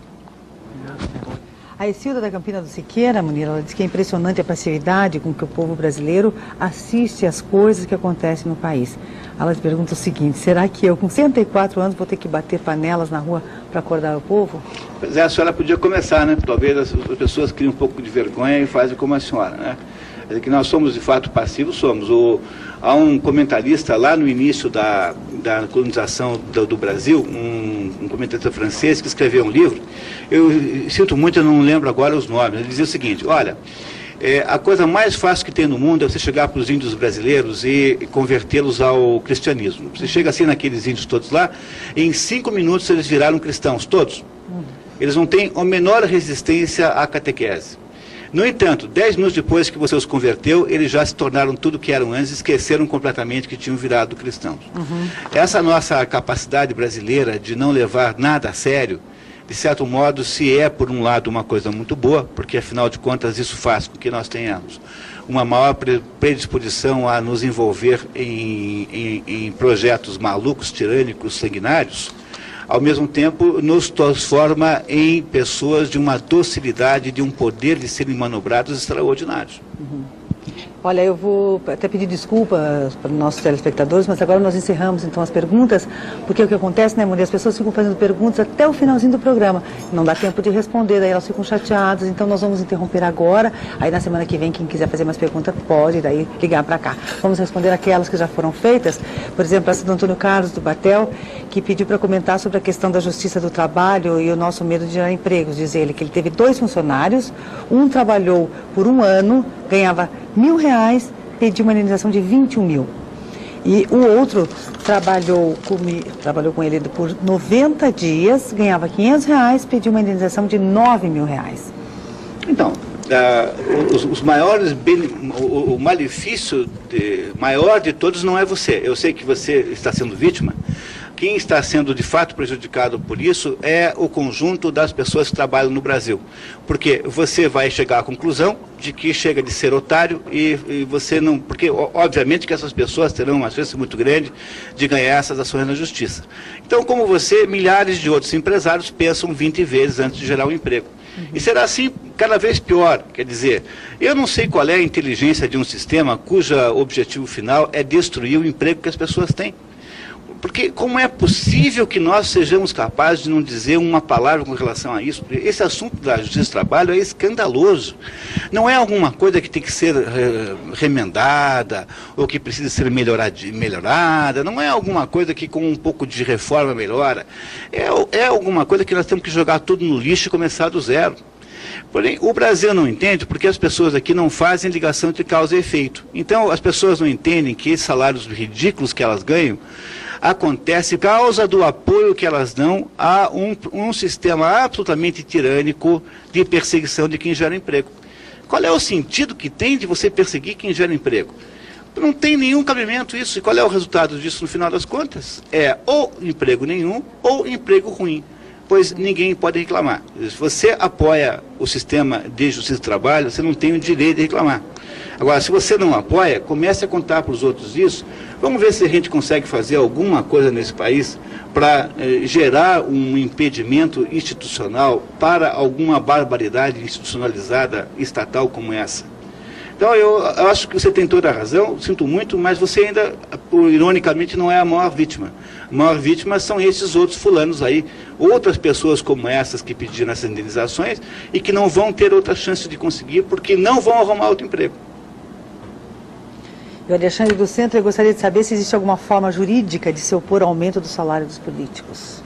Speaker 2: A Isilda da Campina do Siqueira, Munir, ela diz que é impressionante a passividade com que o povo brasileiro assiste às coisas que acontecem no país. Ela te pergunta o seguinte, será que eu com 104 anos vou ter que bater panelas na rua para acordar o povo?
Speaker 3: Pois é, a senhora podia começar, né? Talvez as pessoas criem um pouco de vergonha e fazem como a senhora, né? É que nós somos, de fato, passivos, somos. Há um comentarista lá no início da colonização do Brasil, um comentarista francês que escreveu um livro, eu sinto muito, eu não lembro agora os nomes, ele dizia o seguinte: olha, a coisa mais fácil que tem no mundo é você chegar para os índios brasileiros e convertê-los ao cristianismo. Você chega assim naqueles índios todos lá, e em 5 minutos eles viraram cristãos, todos. Eles não têm a menor resistência à catequese. No entanto, 10 minutos depois que você os converteu, eles já se tornaram tudo que eram antes, esqueceram completamente que tinham virado cristãos. Essa nossa capacidade brasileira de não levar nada a sério, de certo modo, se é, por um lado, uma coisa muito boa, porque, afinal de contas, isso faz com que nós tenhamos uma maior predisposição a nos envolver em projetos malucos, tirânicos, sanguinários, ao mesmo tempo nos transforma em pessoas de uma docilidade, de um poder de serem manobrados extraordinários.
Speaker 2: Olha, eu vou até pedir desculpas para os nossos telespectadores, mas agora nós encerramos então as perguntas, porque o que acontece, né, Maria, as pessoas ficam fazendo perguntas até o finalzinho do programa, não dá tempo de responder, daí elas ficam chateadas, então nós vamos interromper agora, aí na semana que vem quem quiser fazer mais perguntas pode daí ligar para cá. Vamos responder aquelas que já foram feitas, por exemplo, essa do Antônio Carlos do Batel, que pediu para comentar sobre a questão da justiça do trabalho e o nosso medo de gerar empregos. Diz ele que ele teve 2 funcionários, um trabalhou por 1 ano, ganhava R$1.000, pediu uma indenização de 21 mil. E o outro trabalhou com ele por 90 dias, ganhava R$500, pediu uma indenização de R$9 mil.
Speaker 3: Então, os maiores o malefício maior de todos não é você. Eu sei que você está sendo vítima. Quem está sendo de fato prejudicado por isso é o conjunto das pessoas que trabalham no Brasil. Porque você vai chegar à conclusão de que chega de ser otário e você não... Porque, obviamente, que essas pessoas terão uma chance muito grande de ganhar essas ações na justiça. Então, como você, milhares de outros empresários pensam 20 vezes antes de gerar um emprego. E será assim cada vez pior. Quer dizer, eu não sei qual é a inteligência de um sistema cujo objetivo final é destruir o emprego que as pessoas têm. Porque como é possível que nós sejamos capazes de não dizer uma palavra com relação a isso? Esse assunto da justiça do trabalho é escandaloso. Não é alguma coisa que tem que ser remendada ou que precisa ser melhorada. Não é alguma coisa que com um pouco de reforma melhora. É alguma coisa que nós temos que jogar tudo no lixo e começar do zero. Porém, o Brasil não entende porque as pessoas aqui não fazem ligação de causa e efeito. Então, as pessoas não entendem que esses salários ridículos que elas ganham acontece por causa do apoio que elas dão a um sistema absolutamente tirânico de perseguição de quem gera emprego. Qual é o sentido que tem de você perseguir quem gera emprego? Não tem nenhum cabimento isso. E qual é o resultado disso no final das contas? É ou emprego nenhum ou emprego ruim. Pois ninguém pode reclamar. Se você apoia o sistema de justiça do trabalho, você não tem o direito de reclamar. Agora, se você não apoia, comece a contar para os outros isso. Vamos ver se a gente consegue fazer alguma coisa nesse país para gerar um impedimento institucional para alguma barbaridade institucionalizada estatal como essa. Então, eu acho que você tem toda a razão, sinto muito, mas você ainda, ironicamente, não é a maior vítima. A maior vítima são esses outros fulanos aí, outras pessoas como essas que pediram essas indenizações e que não vão ter outra chance de conseguir porque não vão arrumar outro emprego.
Speaker 2: E o Alexandre do Centro, eu gostaria de saber se existe alguma forma jurídica de se opor ao aumento do salário dos políticos.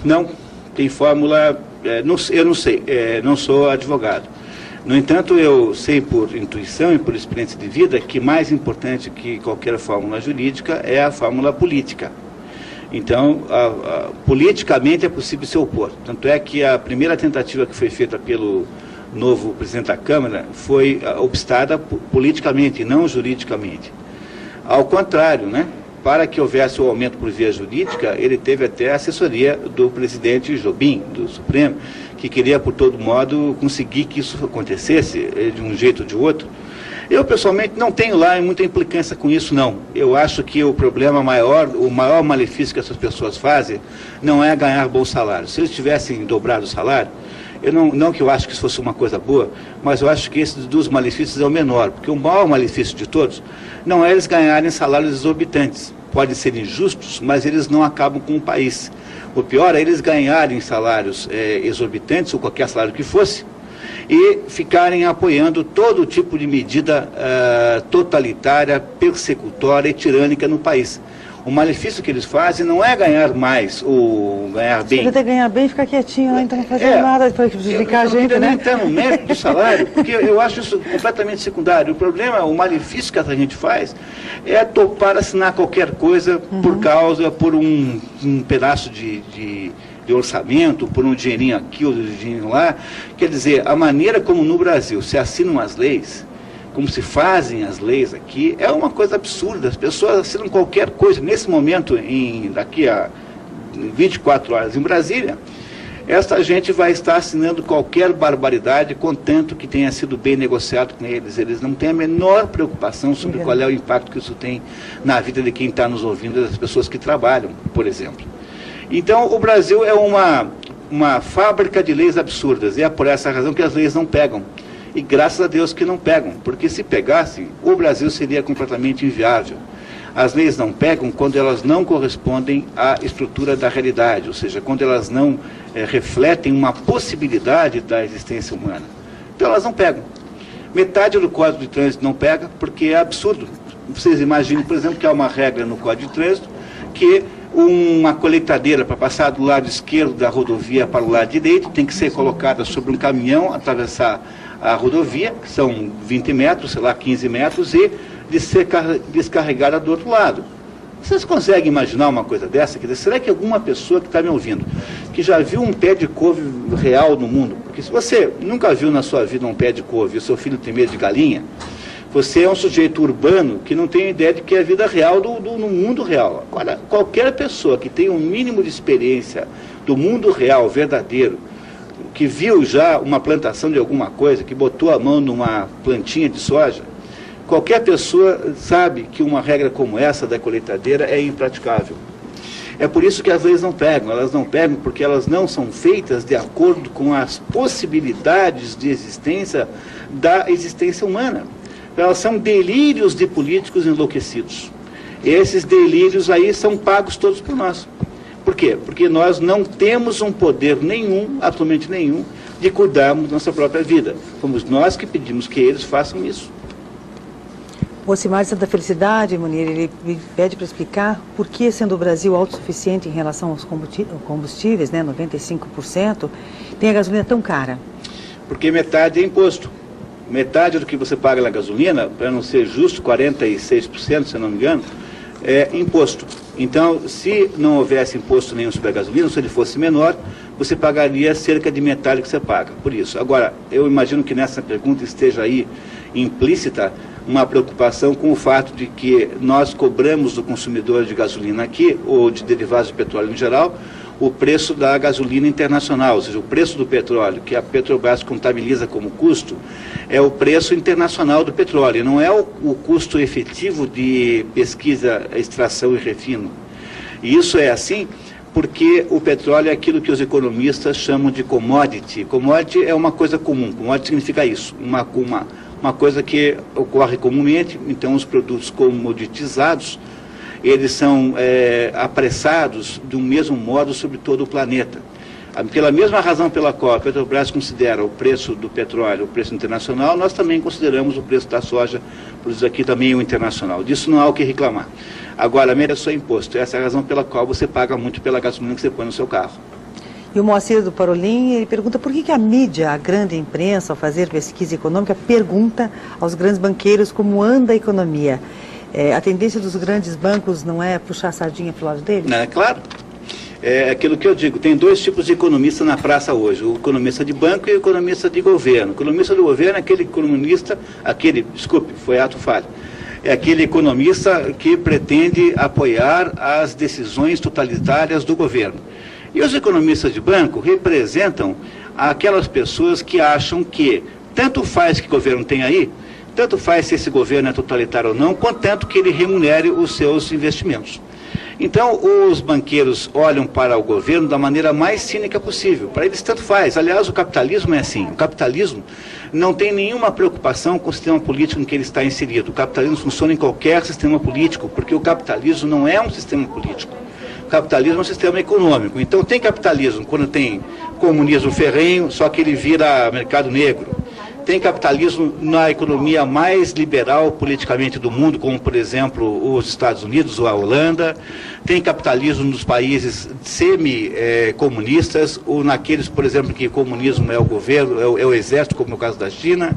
Speaker 3: Não, tem fórmula, eu não sei, não sou advogado. No entanto, eu sei por intuição e por experiência de vida que mais importante que qualquer fórmula jurídica é a fórmula política. Então, politicamente é possível se opor. Tanto é que a primeira tentativa que foi feita pelo novo presidente da Câmara foi obstada politicamente, não juridicamente. Ao contrário, né? Para que houvesse o aumento por via jurídica, ele teve até a assessoria do presidente Jobim, do Supremo, que queria, por todo modo, conseguir que isso acontecesse de um jeito ou de outro. Eu, pessoalmente, não tenho lá muita implicância com isso, não. Eu acho que o problema maior, o maior malefício que essas pessoas fazem, não é ganhar bons salários. Se eles tivessem dobrado o salário, não que eu acho que isso fosse uma coisa boa, mas eu acho que esse dos malefícios é o menor, porque o maior malefício de todos não é eles ganharem salários exorbitantes. podem ser injustos, mas eles não acabam com o país. O pior é eles ganharem salários exorbitantes, ou qualquer salário que fosse, e ficarem apoiando todo tipo de medida totalitária, persecutória e tirânica no país. O malefício que eles fazem não é ganhar mais ou ganhar bem.
Speaker 2: Se você ganhar bem, fica quietinho lá, então não fazendo nada para prejudicar a gente, né?
Speaker 3: Eu não entrar no mérito do salário, porque eu acho isso completamente secundário. O problema, o malefício que a gente faz é topar assinar qualquer coisa por um pedaço de orçamento, por um dinheirinho aqui ou um dinheirinho lá. Quer dizer, a maneira como no Brasil se assinam as leis, como se fazem as leis aqui, é uma coisa absurda. As pessoas assinam qualquer coisa. Nesse momento, daqui a 24 horas em Brasília, essa gente vai estar assinando qualquer barbaridade, contanto que tenha sido bem negociado com eles. Eles não têm a menor preocupação sobre qual é o impacto que isso tem na vida de quem está nos ouvindo, das pessoas que trabalham, por exemplo. Então, o Brasil é uma fábrica de leis absurdas, e é por essa razão que as leis não pegam. E graças a Deus que não pegam, porque se pegassem, o Brasil seria completamente inviável. As leis não pegam quando elas não correspondem à estrutura da realidade, ou seja, quando elas não refletem uma possibilidade da existência humana. Então elas não pegam. Metade do Código de Trânsito não pega, porque é absurdo. Vocês imaginem, por exemplo, que há uma regra no Código de Trânsito que uma colheitadeira para passar do lado esquerdo da rodovia para o lado direito tem que ser colocada sobre um caminhão, atravessar a rodovia, que são 20 metros, sei lá, 15 metros, e de ser descarregada do outro lado. Vocês conseguem imaginar uma coisa dessa? Quer dizer, será que alguma pessoa que está me ouvindo, que já viu um pé de couve real no mundo, porque se você nunca viu na sua vida um pé de couve e o seu filho tem medo de galinha, você é um sujeito urbano que não tem ideia de que é a vida real no mundo real. Agora, qualquer pessoa que tenha um mínimo de experiência do mundo real, verdadeiro, que viu já uma plantação de alguma coisa, que botou a mão numa plantinha de soja, qualquer pessoa sabe que uma regra como essa da colheitadeira é impraticável. É por isso que as leis não pegam. Elas não pegam porque elas não são feitas de acordo com as possibilidades de existência da existência humana. Elas são delírios de políticos enlouquecidos. E esses delírios aí são pagos todos por nós. Por quê? Porque nós não temos um poder nenhum, absolutamente nenhum, de cuidarmos da nossa própria vida. Fomos nós que pedimos que eles façam isso.
Speaker 2: O Ocimar de Santa Felicidade, Munir, ele me pede para explicar por que, sendo o Brasil autossuficiente em relação aos combustíveis, né, 95%, tem a gasolina tão cara?
Speaker 3: Porque metade é imposto. Metade do que você paga na gasolina, para não ser justo, 46%, se eu não me engano, é imposto. Então, se não houvesse imposto nenhum sobre a gasolina, se ele fosse menor, você pagaria cerca de metade do que você paga. Por isso. Agora, eu imagino que nessa pergunta esteja aí implícita uma preocupação com o fato de que nós cobramos do consumidor de gasolina aqui, ou de derivados de petróleo em geral, o preço da gasolina internacional, ou seja, o preço do petróleo, que a Petrobras contabiliza como custo, é o preço internacional do petróleo, não é o custo efetivo de pesquisa, extração e refino. E isso é assim porque o petróleo é aquilo que os economistas chamam de commodity. Commodity é uma coisa comum, commodity significa isso, uma coisa que ocorre comumente. Então os produtos comoditizados, eles são apressados de um mesmo modo sobre todo o planeta. Pela mesma razão pela qual a Petrobras considera o preço do petróleo o preço internacional, nós também consideramos o preço da soja, por isso aqui também o internacional. Disso não há o que reclamar. Agora, a mereção é imposto. Essa é a razão pela qual você paga muito pela gasolina que você põe no seu carro.
Speaker 2: E o Moacir do Parolim, ele pergunta por que a mídia, a grande imprensa, ao fazer pesquisa econômica, pergunta aos grandes banqueiros como anda a economia. A tendência dos grandes bancos não é puxar a sardinha para o lado deles?
Speaker 3: É claro. É aquilo que eu digo, tem dois tipos de economista na praça hoje, o economista de banco e o economista de governo. O economista do governo é aquele economista, foi ato falho, é aquele economista que pretende apoiar as decisões totalitárias do governo. E os economistas de banco representam aquelas pessoas que acham que tanto faz que governo tem aí, tanto faz se esse governo é totalitário ou não, contanto que ele remunere os seus investimentos. Então, os banqueiros olham para o governo da maneira mais cínica possível. Para eles, tanto faz. Aliás, o capitalismo é assim. O capitalismo não tem nenhuma preocupação com o sistema político em que ele está inserido. O capitalismo funciona em qualquer sistema político, porque o capitalismo não é um sistema político. O capitalismo é um sistema econômico. Então, tem capitalismo quando tem comunismo ferrenho, só que ele vira mercado negro. Tem capitalismo na economia mais liberal politicamente do mundo, como, por exemplo, os Estados Unidos ou a Holanda. Tem capitalismo nos países semi-comunistas, ou naqueles, por exemplo, que o comunismo é o governo, é o exército, como no caso da China.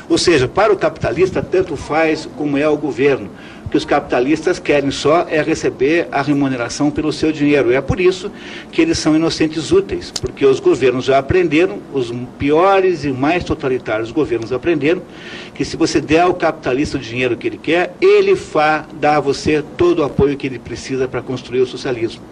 Speaker 3: Ou seja, para o capitalista, tanto faz como é o governo. O que os capitalistas querem só é receber a remuneração pelo seu dinheiro. É por isso que eles são inocentes úteis, porque os governos já aprenderam, os piores e mais totalitários governos aprenderam, que se você der ao capitalista o dinheiro que ele quer, ele dá a você todo o apoio que ele precisa para construir o socialismo.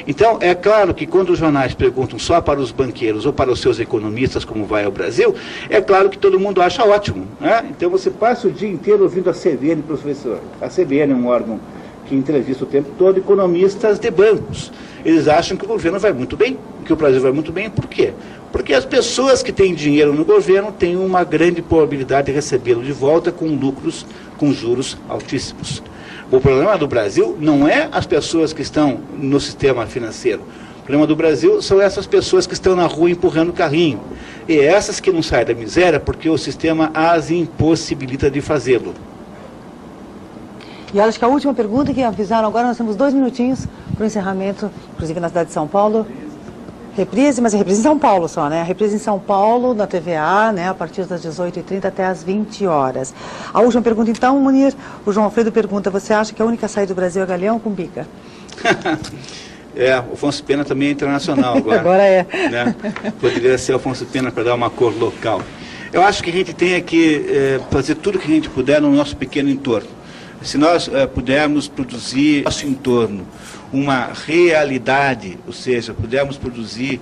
Speaker 3: Então, é claro que quando os jornais perguntam só para os banqueiros ou para os seus economistas como vai ao Brasil, é claro que todo mundo acha ótimo, né? Então você passa o dia inteiro ouvindo a CBN, professor. A CBN é um órgão que entrevista o tempo todo economistas de bancos. Eles acham que o governo vai muito bem, que o Brasil vai muito bem. Por quê? Porque as pessoas que têm dinheiro no governo têm uma grande probabilidade de recebê-lo de volta com lucros, com juros altíssimos. O problema do Brasil não é as pessoas que estão no sistema financeiro. O problema do Brasil são essas pessoas que estão na rua empurrando o carrinho. E essas que não saem da miséria porque o sistema as impossibilita de fazê-lo.
Speaker 2: E acho que a última pergunta que avisaram agora, nós temos 2 minutinhos para o encerramento, inclusive na cidade de São Paulo. Reprise, mas é reprise em São Paulo só, né? Reprise em São Paulo, na TVA, né? A partir das 18h30 até as 20 horas. A última pergunta, então, Munir, o João Alfredo pergunta, você acha que a única saída do Brasil é Galeão ou Cumbica?
Speaker 3: O Afonso Pena também é internacional agora.
Speaker 2: Agora é.
Speaker 3: Né? Poderia ser o Afonso Pena para dar uma cor local. Eu acho que a gente tem que fazer tudo o que a gente puder no nosso pequeno entorno. Se nós pudermos produzir no nosso entorno uma realidade, ou seja, pudermos produzir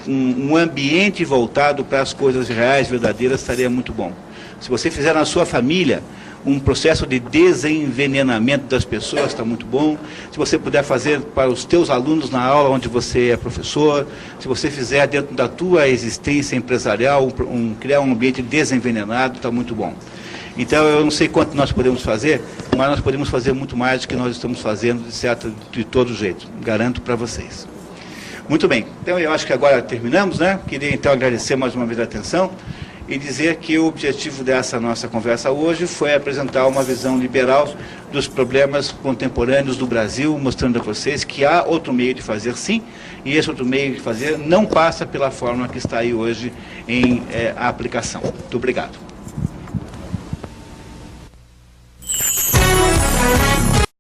Speaker 3: um ambiente voltado para as coisas reais, verdadeiras, estaria muito bom. Se você fizer na sua família um processo de desenvenenamento das pessoas, está muito bom. Se você puder fazer para os teus alunos na aula onde você é professor, se você fizer dentro da tua existência empresarial, criar um ambiente desenvenenado, está muito bom. Então, eu não sei quanto nós podemos fazer, mas nós podemos fazer muito mais do que nós estamos fazendo, de todo jeito. Garanto para vocês. Muito bem. Então, eu acho que agora terminamos, né? Queria, então, agradecer mais uma vez a atenção e dizer que o objetivo dessa nossa conversa hoje foi apresentar uma visão liberal dos problemas contemporâneos do Brasil, mostrando a vocês que há outro meio de fazer, sim, e esse outro meio de fazer não passa pela forma que está aí hoje em aplicação. Muito obrigado.